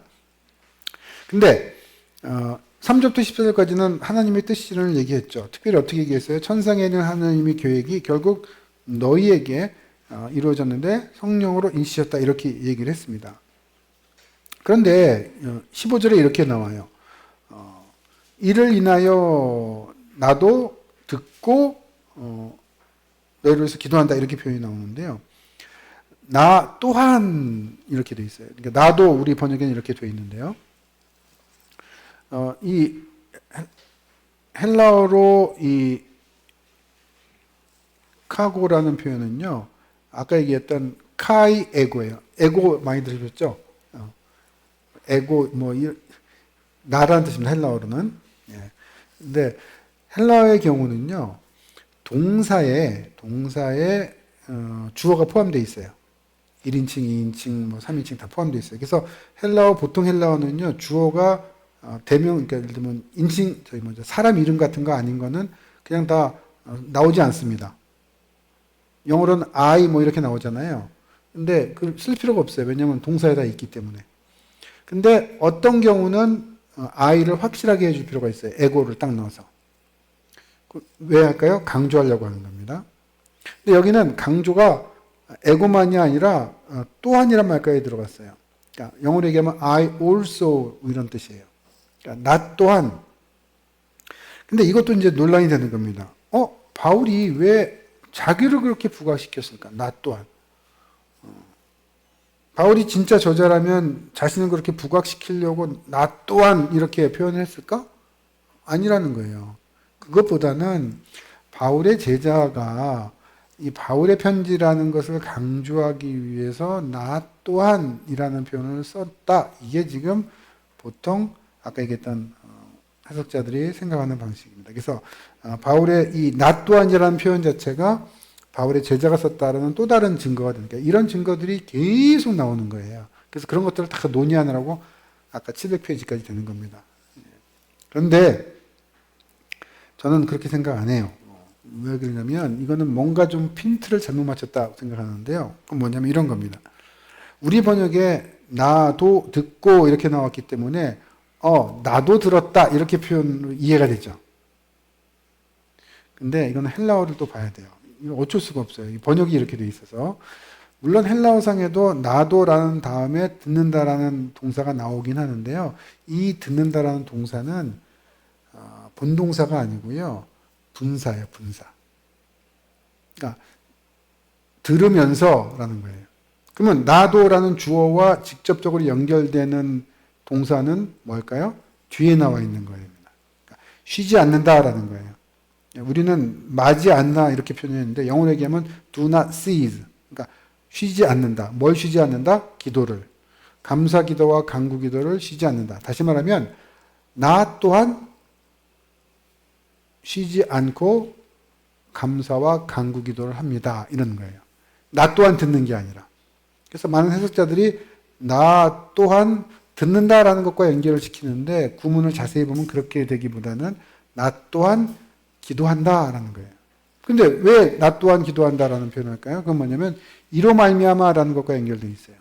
[SPEAKER 1] 근데, 3절부터 14절까지는 하나님의 뜻 실현을 얘기했죠. 특별히 어떻게 얘기했어요? 천상에 있는 하나님의 계획이 결국 너희에게 이루어졌는데 성령으로 인치셨다. 이렇게 얘기를 했습니다. 그런데 15절에 이렇게 나와요. 이를 인하여 나도 듣고 너희를 위해서 기도한다. 이렇게 표현이 나오는데요. 나 또한 이렇게 돼 있어요. 그러니까 나도 우리 번역에는 이렇게 돼 있는데요. 이 헬라어로 이 카고라는 표현은요, 아까 얘기했던 카이 에고예요. 에고 많이 들으셨죠? 에고 나라는 뜻입니다. 헬라어로는. 예. 근데 헬라어의 경우는요, 동사에 주어가 포함되어 있어요. 1인칭, 2인칭, 뭐 3인칭 다 포함되어 있어요. 그래서 헬라어, 보통 헬라어는요, 주어가 대명, 그러니까 예를 들면 인칭, 저희 먼저 사람 이름 같은 거 아닌 거는 그냥 다 나오지 않습니다. 영어로는 I 뭐 이렇게 나오잖아요. 근데 그 쓸 필요가 없어요. 왜냐하면 동사에 다 있기 때문에. 근데 어떤 경우는 I를 확실하게 해줄 필요가 있어요. 에고를 딱 넣어서. 왜 할까요? 강조하려고 하는 겁니다. 근데 여기는 강조가 에고만이 아니라 또한이란 말까지 들어갔어요. 그러니까 영어로 얘기하면 I also 이런 뜻이에요. 그러니까 나 또한. 근데 이것도 이제 논란이 되는 겁니다. 바울이 왜 자기를 그렇게 부각시켰을까? 나 또한. 바울이 진짜 저자라면 자신을 그렇게 부각시키려고 나 또한 이렇게 표현을 했을까? 아니라는 거예요. 그것보다는 바울의 제자가 이 바울의 편지라는 것을 강조하기 위해서 나 또한이라는 표현을 썼다. 이게 지금 보통 아까 얘기했던 해석자들이 생각하는 방식입니다. 그래서 바울의 이 나 또한이라는 표현 자체가 바울의 제자가 썼다라는 또 다른 증거가 되니까 이런 증거들이 계속 나오는 거예요. 그래서 그런 것들을 다 논의하느라고 아까 700페이지까지 되는 겁니다. 그런데 저는 그렇게 생각 안 해요. 왜 그러냐면 이거는 뭔가 좀 핀트를 잘못 맞췄다고 생각하는데요. 그건 뭐냐면 이런 겁니다. 우리 번역에 나도 듣고 이렇게 나왔기 때문에 나도 들었다 이렇게 표현으로 이해가 되죠. 근데 이거는 헬라어를 또 봐야 돼요. 이거 어쩔 수가 없어요. 번역이 이렇게 돼 있어서. 물론 헬라어상에도 나도라는 다음에 듣는다라는 동사가 나오긴 하는데요. 이 듣는다라는 동사는 본동사가 아니고요. 분사예요, 분사. 그러니까 들으면서라는 거예요. 그러면 나도라는 주어와 직접적으로 연결되는 동사는 뭘까요? 뒤에 나와 있는 거예요. 그러니까 쉬지 않는다라는 거예요. 우리는 마지 않나 이렇게 표현했는데 영어로 얘기하면 do not cease. 그러니까 쉬지 않는다. 뭘 쉬지 않는다? 기도를. 감사 기도와 간구 기도를 쉬지 않는다. 다시 말하면 나 또한 쉬지 않고 감사와 간구 기도를 합니다. 이런 거예요. 나 또한 듣는 게 아니라. 그래서 많은 해석자들이 나 또한 듣는다라는 것과 연결을 시키는데 구문을 자세히 보면 그렇게 되기보다는 나 또한 기도한다라는 거예요. 근데 왜 나 또한 기도한다라는 표현을 할까요? 그건 뭐냐면 이로 말미암아라는 것과 연결되어 있어요.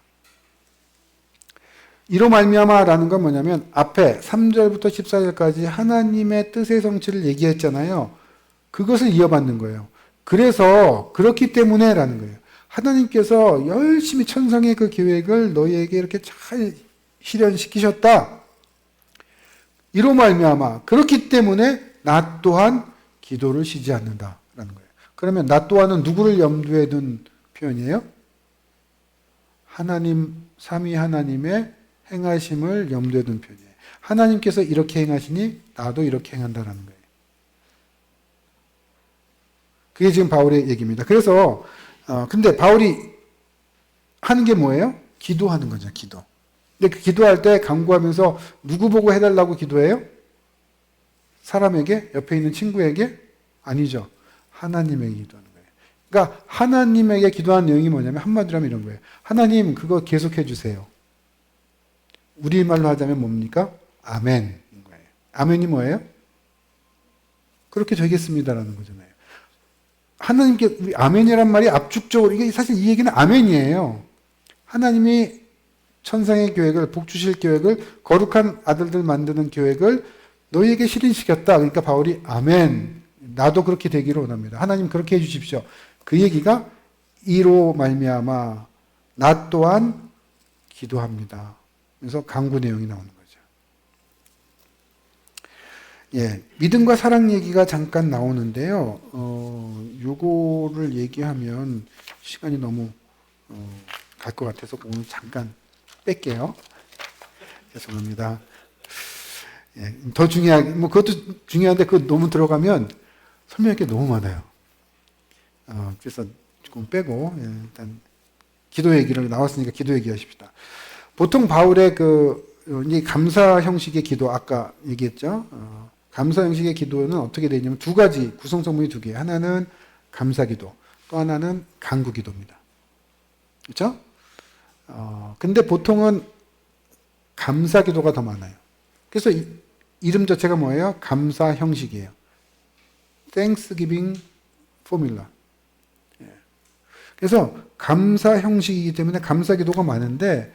[SPEAKER 1] 이로 말미암아라는 건 뭐냐면 앞에 3절부터 14절까지 하나님의 뜻의 성취를 얘기했잖아요. 그것을 이어받는 거예요. 그래서 그렇기 때문에라는 거예요. 하나님께서 열심히 천상의 그 계획을 너희에게 이렇게 잘 실현시키셨다. 이로 말미암아 그렇기 때문에 나 또한 기도를 쉬지 않는다라는 거예요. 그러면 나 또한은 누구를 염두에 둔 표현이에요? 하나님, 삼위 하나님의 행하심을 염두에 둔 표현이에요. 하나님께서 이렇게 행하시니 나도 이렇게 행한다라는 거예요. 그게 지금 바울의 얘기입니다. 그래서 근데 바울이 하는 게 뭐예요? 기도하는 거죠. 기도. 근데 그 기도할 때 간구하면서 누구 보고 해달라고 기도해요? 사람에게? 옆에 있는 친구에게? 아니죠. 하나님에게 기도하는 거예요. 그러니까 하나님에게 기도하는 내용이 뭐냐면 한마디로 하면 이런 거예요. 하나님 그거 계속해 주세요. 우리말로 하자면 뭡니까? 아멘인 거예요. 아멘이 뭐예요? 그렇게 되겠습니다라는 거잖아요. 하나님께 아멘이란 말이 압축적으로 이게 사실 이 얘기는 아멘이에요. 하나님이 천상의 계획을 복 주실 계획을 거룩한 아들들 만드는 계획을 너희에게 실현시켰다. 그러니까 바울이 아멘. 나도 그렇게 되기를 원합니다. 하나님 그렇게 해주십시오. 그 얘기가 이로 말미암아 나 또한 기도합니다. 그래서 간구 내용이 나오는 거죠. 예, 믿음과 사랑 얘기가 잠깐 나오는데요. 요거를 얘기하면 시간이 너무 갈 것 같아서 오늘 잠깐 뺄게요. 죄송합니다. 예, 더 중요하게, 뭐 그것도 중요한데 그거 너무 들어가면 설명할 게 너무 많아요. 그래서 조금 빼고, 예, 일단 기도 얘기를 나왔으니까 기도 얘기하십시다. 보통 바울의 이 감사 형식의 기도, 아까 얘기했죠. 감사 형식의 기도는 어떻게 되냐면 두 가지, 구성성분이 두 개. 하나는 감사 기도, 또 하나는 간구 기도입니다. 그렇죠? 근데 보통은 감사 기도가 더 많아요. 그래서 이름 자체가 뭐예요? 감사 형식이에요. Thanksgiving formula. 그래서 감사 형식이기 때문에 감사 기도가 많은데,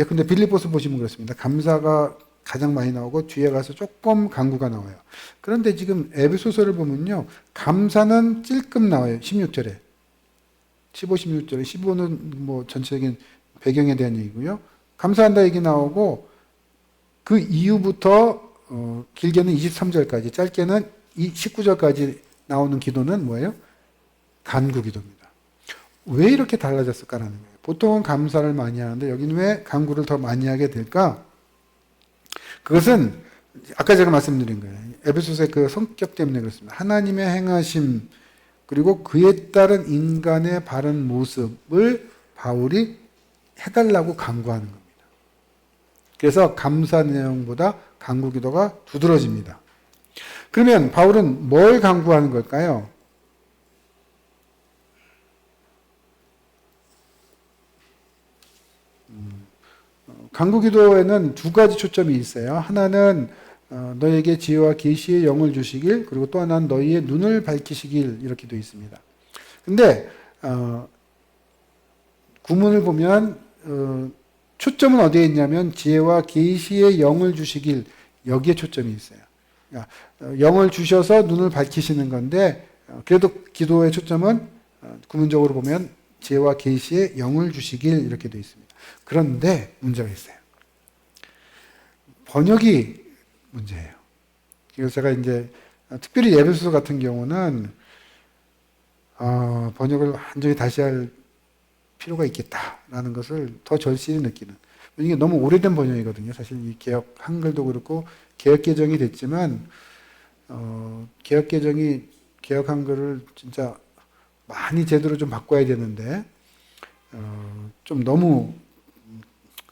[SPEAKER 1] 근데 빌립보서 보시면 그렇습니다. 감사가 가장 많이 나오고 뒤에 가서 조금 간구가 나와요. 그런데 지금 에베소서를 보면요, 감사는 찔끔 나와요. 16절에. 15, 16절에. 15는 뭐 전체적인 배경에 대한 얘기고요. 감사한다 얘기 나오고, 그 이후부터 길게는 23절까지, 짧게는 19절까지 나오는 기도는 뭐예요? 간구 기도입니다. 왜 이렇게 달라졌을까라는 거예요. 보통은 감사를 많이 하는데 여기는 왜 간구를 더 많이 하게 될까? 그것은 아까 제가 말씀드린 거예요. 에베소서의 그 성격 때문에 그렇습니다. 하나님의 행하심 그리고 그에 따른 인간의 바른 모습을 바울이 해달라고 간구하는 겁니다. 그래서 감사 내용보다 간구 기도가 두드러집니다. 그러면 바울은 뭘 간구하는 걸까요? 간구 기도에는 두 가지 초점이 있어요. 하나는 너에게 지혜와 계시의 영을 주시길, 그리고 또 하나는 너희의 눈을 밝히시길, 이렇게 되어 있습니다. 근데 구문을 보면 초점은 어디에 있냐면 지혜와 계시의 영을 주시길, 여기에 초점이 있어요. 그러니까 영을 주셔서 눈을 밝히시는 건데, 그래도 기도의 초점은 구문적으로 보면 지혜와 계시의 영을 주시길, 이렇게 되어 있습니다. 그런데 문제가 있어요. 번역이 문제예요. 그래서 제가 이제 특별히 에베소서 같은 경우는 번역을 완전히 다시 할 필요가 있겠다라는 것을 더 절실히 느끼는. 이게 너무 오래된 번역이거든요. 사실 이 개혁 한글도 그렇고 개혁 개정이 됐지만 개혁 개정이 개혁 한글을 진짜 많이 제대로 좀 바꿔야 되는데 좀 너무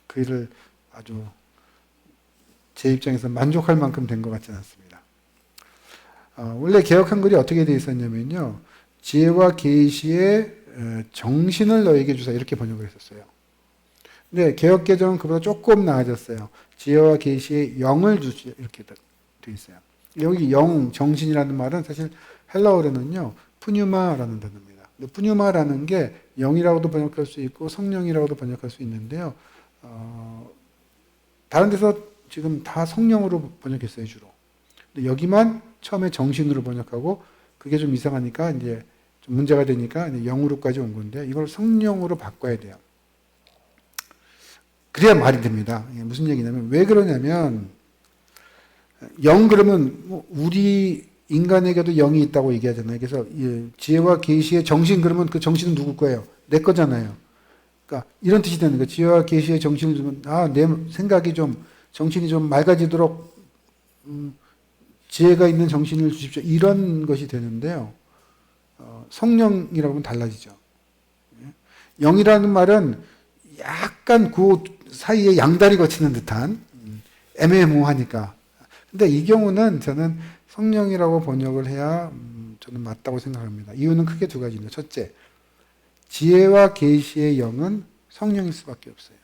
[SPEAKER 1] 그 일을 아주 제 입장에서 만족할 만큼 된 것 같지는 않습니다. 원래 개혁 한글이 어떻게 되어 있었냐면요, 지혜와 계시의 정신을 너에게 주사, 이렇게 번역을 했었어요. 근데 개혁 개정은 그보다 조금 나아졌어요. 지혜와 계시의 영을 주시, 이렇게 되어 있어요. 여기 영, 정신이라는 말은 사실 헬라어로는요 푸뉴마라는 단어입니다. 근데 푸뉴마라는 게 영이라고도 번역할 수 있고 성령이라고도 번역할 수 있는데요. 다른 데서 지금 다 성령으로 번역했어요, 주로. 근데 여기만 처음에 정신으로 번역하고 그게 좀 이상하니까 이제 좀 문제가 되니까 이제 영으로까지 온 건데 이걸 성령으로 바꿔야 돼요. 그래야 말이 됩니다. 무슨 얘기냐면, 왜 그러냐면 영 그러면 우리 인간에게도 영이 있다고 얘기하잖아요. 그래서 지혜와 계시의 정신 그러면 그 정신은 누구 거예요? 내 거잖아요. 그러니까 이런 뜻이 되는 거예요. 지혜와 계시의 정신을 주면 내 생각이 좀 정신이 좀 맑아지도록 지혜가 있는 정신을 주십시오. 이런 것이 되는데요. 성령이라고 하면 달라지죠. 영이라는 말은 약간 그 사이에 양다리 거치는 듯한 애매모호하니까. 근데 이 경우는 저는 성령이라고 번역을 해야 저는 맞다고 생각합니다. 이유는 크게 두 가지입니다. 첫째, 지혜와 계시의 영은 성령일 수밖에 없어요.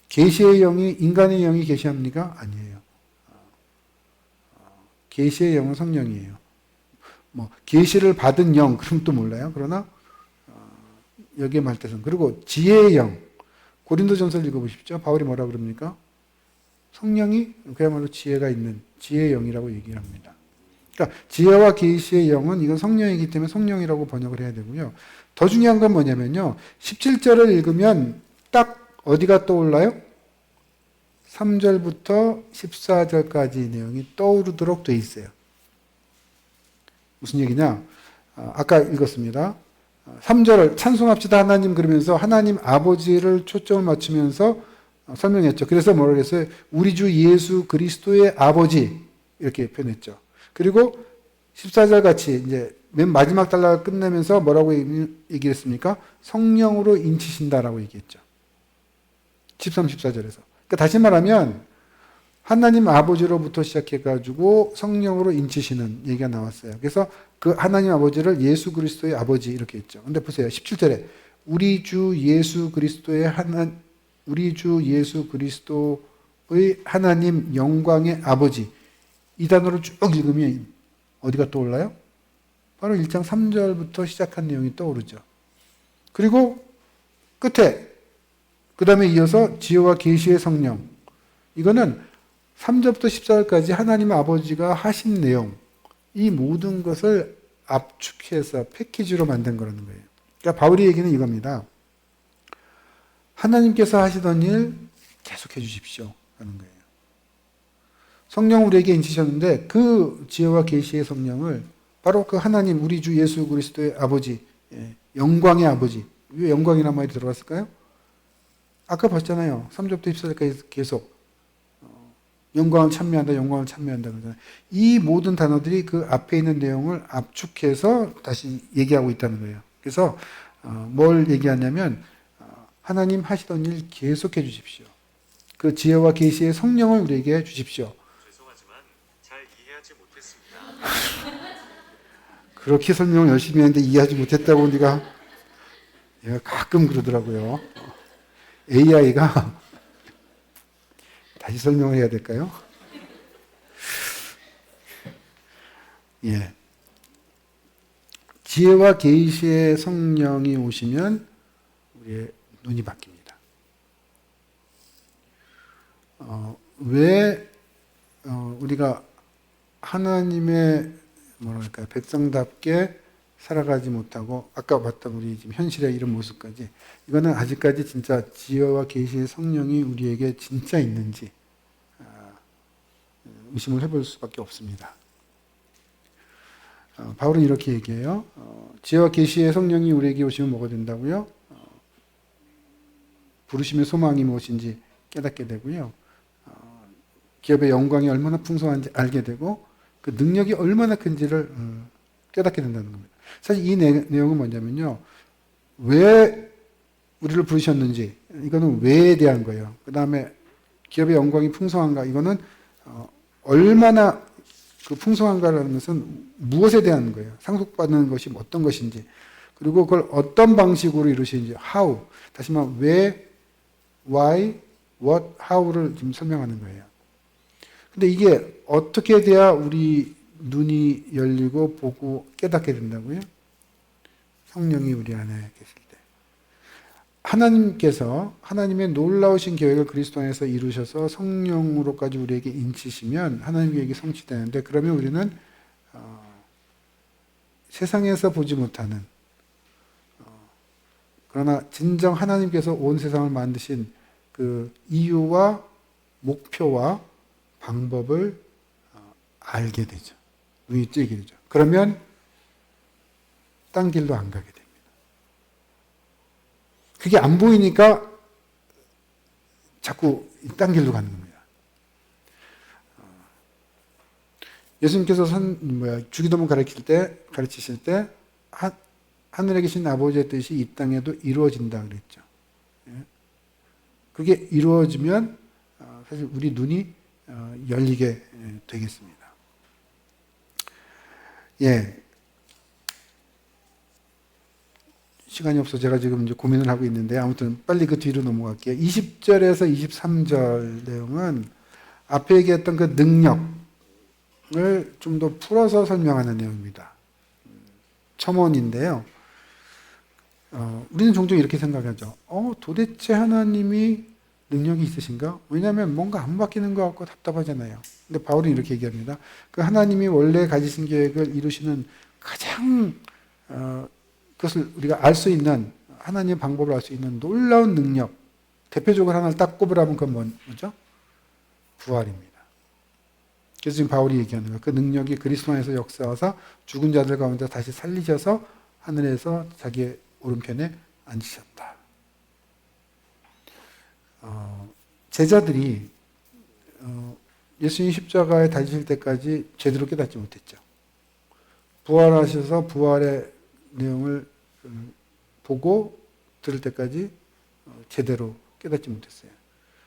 [SPEAKER 1] 계시의 영이 인간의 영이 계시합니까? 아니에요. 계시의 영은 성령이에요. 뭐 계시를 받은 영 그럼 또 몰라요. 그러나 여기에 말뜻은, 그리고 지혜의 영, 고린도전서를 읽어보십시오. 바울이 뭐라 그럽니까? 성령이 그야말로 지혜가 있는 지혜의 영이라고 얘기를 합니다. 그러니까 지혜와 계시의 영은 이건 성령이기 때문에 성령이라고 번역을 해야 되고요. 더 중요한 건 뭐냐면요, 17절을 읽으면 딱 어디가 떠올라요? 3절부터 14절까지 내용이 떠오르도록 돼 있어요. 무슨 얘기냐? 아까 읽었습니다. 3절을 찬송합시다 하나님 그러면서 하나님 아버지를 초점을 맞추면서 설명했죠. 그래서 뭐라고 했어요? 우리 주 예수 그리스도의 아버지, 이렇게 표현했죠. 그리고 14절 같이 이제 맨 마지막 단락을 끝내면서 뭐라고 얘기했습니까? 성령으로 인치신다라고 얘기했죠. 13, 14절에서. 그러니까 다시 말하면 하나님 아버지로부터 시작해가지고 성령으로 인치시는 얘기가 나왔어요. 그래서 그 하나님 아버지를 예수 그리스도의 아버지 이렇게 했죠. 근데 보세요. 17절에 우리 주 예수 그리스도의 하나님 영광의 아버지. 이 단어로 쭉 읽으면 어디가 떠올라요? 바로 1장 3절부터 시작한 내용이 떠오르죠. 그리고 끝에 그 다음에 이어서 지혜와 계시의 성령. 이거는 3절부터 14절까지 하나님 아버지가 하신 내용, 이 모든 것을 압축해서 패키지로 만든 거라는 거예요. 그러니까 바울의 얘기는 이겁니다. 하나님께서 하시던 일 계속해 주십시오 라는 거예요. 성령 우리에게 인치셨는데 그 지혜와 계시의 성령을 바로 그 하나님 우리 주 예수 그리스도의 아버지, 영광의 아버지. 왜 영광이라는 말이 들어갔을까요? 아까 봤잖아요. 3절부터 14절까지 계속 영광을 찬미한다, 영광을 찬미한다 그러잖아요. 이 모든 단어들이 그 앞에 있는 내용을 압축해서 다시 얘기하고 있다는 거예요. 그래서 뭘 얘기하냐면 하나님 하시던 일 계속해 주십시오. 그 지혜와 계시의 성령을 우리에게 주십시오.
[SPEAKER 2] 죄송하지만 잘 이해하지 못했습니다.
[SPEAKER 1] 그렇게 설명을 열심히 했는데 이해하지 못했다고 얘가 가끔 그러더라고요. AI가 다시 설명을 해야 될까요? 예. 지혜와 계시의 성령이 오시면 우리의 눈이 바뀝니다. 왜 우리가 하나님의 뭐랄까요, 백성답게 살아가지 못하고 아까 봤던 우리 지금 현실의 이런 모습까지, 이거는 아직까지 진짜 지혜와 계시의 성령이 우리에게 진짜 있는지 의심을 해볼 수밖에 없습니다. 바울은 이렇게 얘기해요. 지혜와 계시의 성령이 우리에게 오시면 뭐가 된다고요? 부르심의 소망이 무엇인지 깨닫게 되고요. 기업의 영광이 얼마나 풍성한지 알게 되고 그 능력이 얼마나 큰지를 깨닫게 된다는 겁니다. 사실 이 내용은 뭐냐면요. 왜 우리를 부르셨는지, 이거는 왜에 대한 거예요. 그 다음에 기업의 영광이 풍성한가, 이거는 얼마나 그 풍성한가라는 것은 무엇에 대한 거예요. 상속받는 것이 어떤 것인지, 그리고 그걸 어떤 방식으로 이루시는지, how, 다시 말하면 왜, why, what, how를 지금 설명하는 거예요. 근데 이게 어떻게 돼야 우리 눈이 열리고 보고 깨닫게 된다고요? 성령이 우리 안에 계실 때. 하나님께서 하나님의 놀라우신 계획을 그리스도 안에서 이루셔서 성령으로까지 우리에게 인치시면 하나님 계획이 성취되는데, 그러면 우리는 세상에서 보지 못하는 그러나 진정 하나님께서 온 세상을 만드신 그 이유와 목표와 방법을 알게 되죠. 눈이 뜨게 되죠. 그러면 딴 길로 안 가게 됩니다. 그게 안 보이니까 자꾸 딴 길로 가는 겁니다. 예수님께서 주기도문 가르치실 때 하늘에 계신 아버지의 뜻이 이 땅에도 이루어진다 그랬죠. 그게 이루어지면 사실 우리 눈이 열리게 되겠습니다. 예. 시간이 없어 제가 지금 이제 고민을 하고 있는데, 아무튼 빨리 그 뒤로 넘어갈게요. 20절에서 23절 내용은 앞에 얘기했던 그 능력을 좀 더 풀어서 설명하는 내용입니다. 첨언인데요. 우리는 종종 이렇게 생각하죠. 도대체 하나님이 능력이 있으신가? 왜냐하면 뭔가 안 바뀌는 것 같고 답답하잖아요. 근데 바울은 이렇게 얘기합니다. 그 하나님이 원래 가지신 계획을 이루시는 가장 그것을 우리가 알 수 있는, 하나님의 방법을 알 수 있는 놀라운 능력, 대표적으로 하나를 딱 꼽으라면 그건 뭐죠? 부활입니다. 그래서 지금 바울이 얘기하는 거예요. 그 능력이 그리스도 안에서 역사하사 죽은 자들 가운데 다시 살리셔서 하늘에서 자기의 오른편에 앉으셨다. 제자들이 예수님 십자가에 달리실 때까지 제대로 깨닫지 못했죠. 부활하셔서 부활의 내용을 보고 들을 때까지 제대로 깨닫지 못했어요.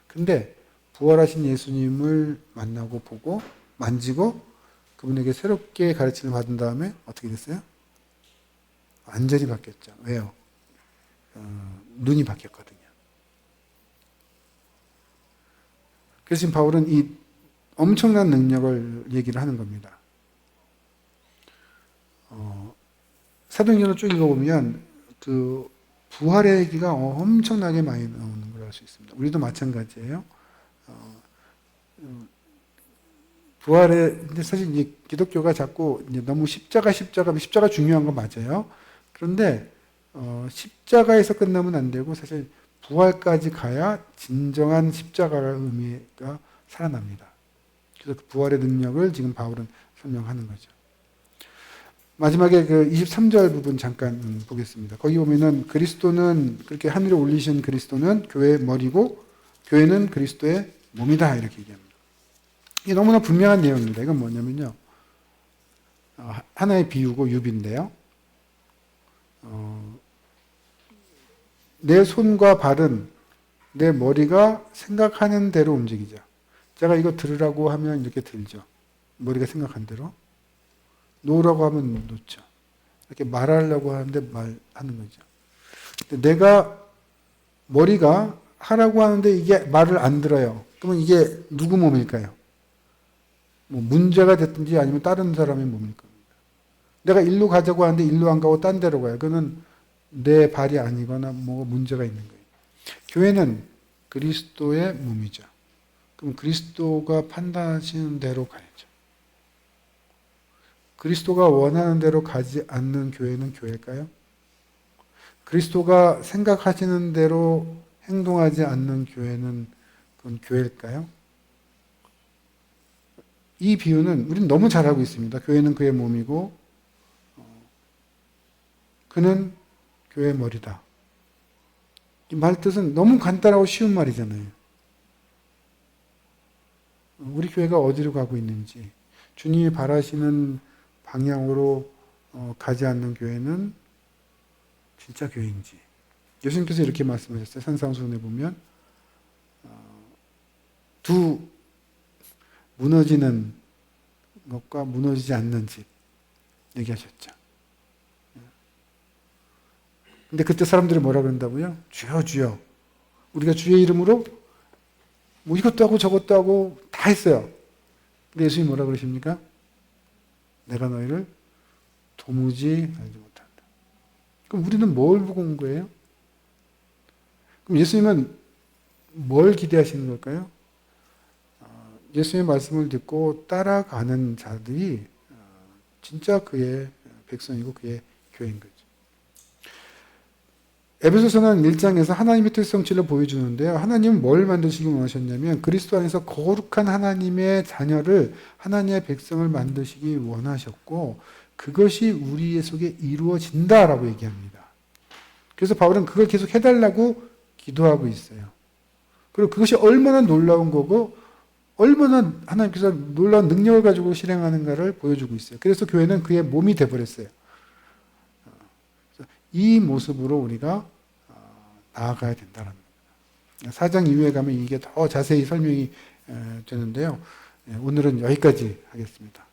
[SPEAKER 1] 근데 부활하신 예수님을 만나고 보고 만지고 그분에게 새롭게 가르침을 받은 다음에 어떻게 됐어요? 완전히 바뀌었죠. 왜요? 눈이 바뀌었거든요. 그래서 지금 바울은 이 엄청난 능력을 얘기를 하는 겁니다. 사도행전을 쭉 읽어보면 그 부활의 얘기가 엄청나게 많이 나오는 걸 알 수 있습니다. 우리도 마찬가지예요. 부활의, 근데 사실 이제 기독교가 자꾸 이제 너무 십자가 중요한 거 맞아요. 그런데, 십자가에서 끝나면 안 되고 사실 부활까지 가야 진정한 십자가의 의미가 살아납니다. 그래서 그 부활의 능력을 지금 바울은 설명하는 거죠. 마지막에 그 23절 부분 잠깐 보겠습니다. 거기 보면은 그리스도는, 그렇게 하늘에 올리신 그리스도는 교회의 머리고 교회는 그리스도의 몸이다. 이렇게 얘기합니다. 이게 너무나 분명한 내용입니다. 이건 뭐냐면요. 하나의 비유고 유비인데요. 내 손과 발은 내 머리가 생각하는 대로 움직이죠. 제가 이거 들으라고 하면 이렇게 들죠. 머리가 생각한 대로. 놓으라고 하면 놓죠. 이렇게 말하려고 하는데 말하는 거죠. 근데 내가 머리가 하라고 하는데 이게 말을 안 들어요. 그러면 이게 누구 몸일까요? 뭐 문제가 됐든지 아니면 다른 사람의 몸일 겁니다. 내가 일로 가자고 하는데 일로 안 가고 딴 데로 가요. 그거는 내 발이 아니거나 뭐 문제가 있는 거예요. 교회는 그리스도의 몸이죠. 그럼 그리스도가 판단하시는 대로 가야죠. 그리스도가 원하는 대로 가지 않는 교회는 교회일까요? 그리스도가 생각하시는 대로 행동하지 않는 교회는 그건 교회일까요? 이 비유는 우리는 너무 잘 알고 있습니다. 교회는 그의 몸이고 그는 교회의 머리다. 이 말 뜻은 너무 간단하고 쉬운 말이잖아요. 우리 교회가 어디로 가고 있는지, 주님이 바라시는 방향으로 가지 않는 교회는 진짜 교회인지. 예수님께서 이렇게 말씀하셨어요. 산상수훈에 보면 두 무너지는 것과 무너지지 않는 집 얘기하셨죠. 근데 그때 사람들이 뭐라 그런다고요? 주여 주여. 우리가 주의 이름으로 뭐 이것도 하고 저것도 하고 다 했어요. 근데 예수님이 뭐라 그러십니까? 내가 너희를 도무지 알지 못한다. 그럼 우리는 뭘 보고 온 거예요? 그럼 예수님은 뭘 기대하시는 걸까요? 예수님의 말씀을 듣고 따라가는 자들이 진짜 그의 백성이고 그의 교회인 거죠. 에베소서는 1장에서 하나님의 특성치를 보여주는데요. 하나님은 뭘 만드시기 원하셨냐면 그리스도 안에서 거룩한 하나님의 자녀를, 하나님의 백성을 만드시기 원하셨고 그것이 우리 속에 이루어진다라고 얘기합니다. 그래서 바울은 그걸 계속 해달라고 기도하고 있어요. 그리고 그것이 얼마나 놀라운 거고 얼마나 하나님께서 놀라운 능력을 가지고 실행하는가를 보여주고 있어요. 그래서 교회는 그의 몸이 되어버렸어요. 이 모습으로 우리가 나아가야 된다는 겁니다. 4장 이후에 가면 이게 더 자세히 설명이 되는데요. 오늘은 여기까지 하겠습니다.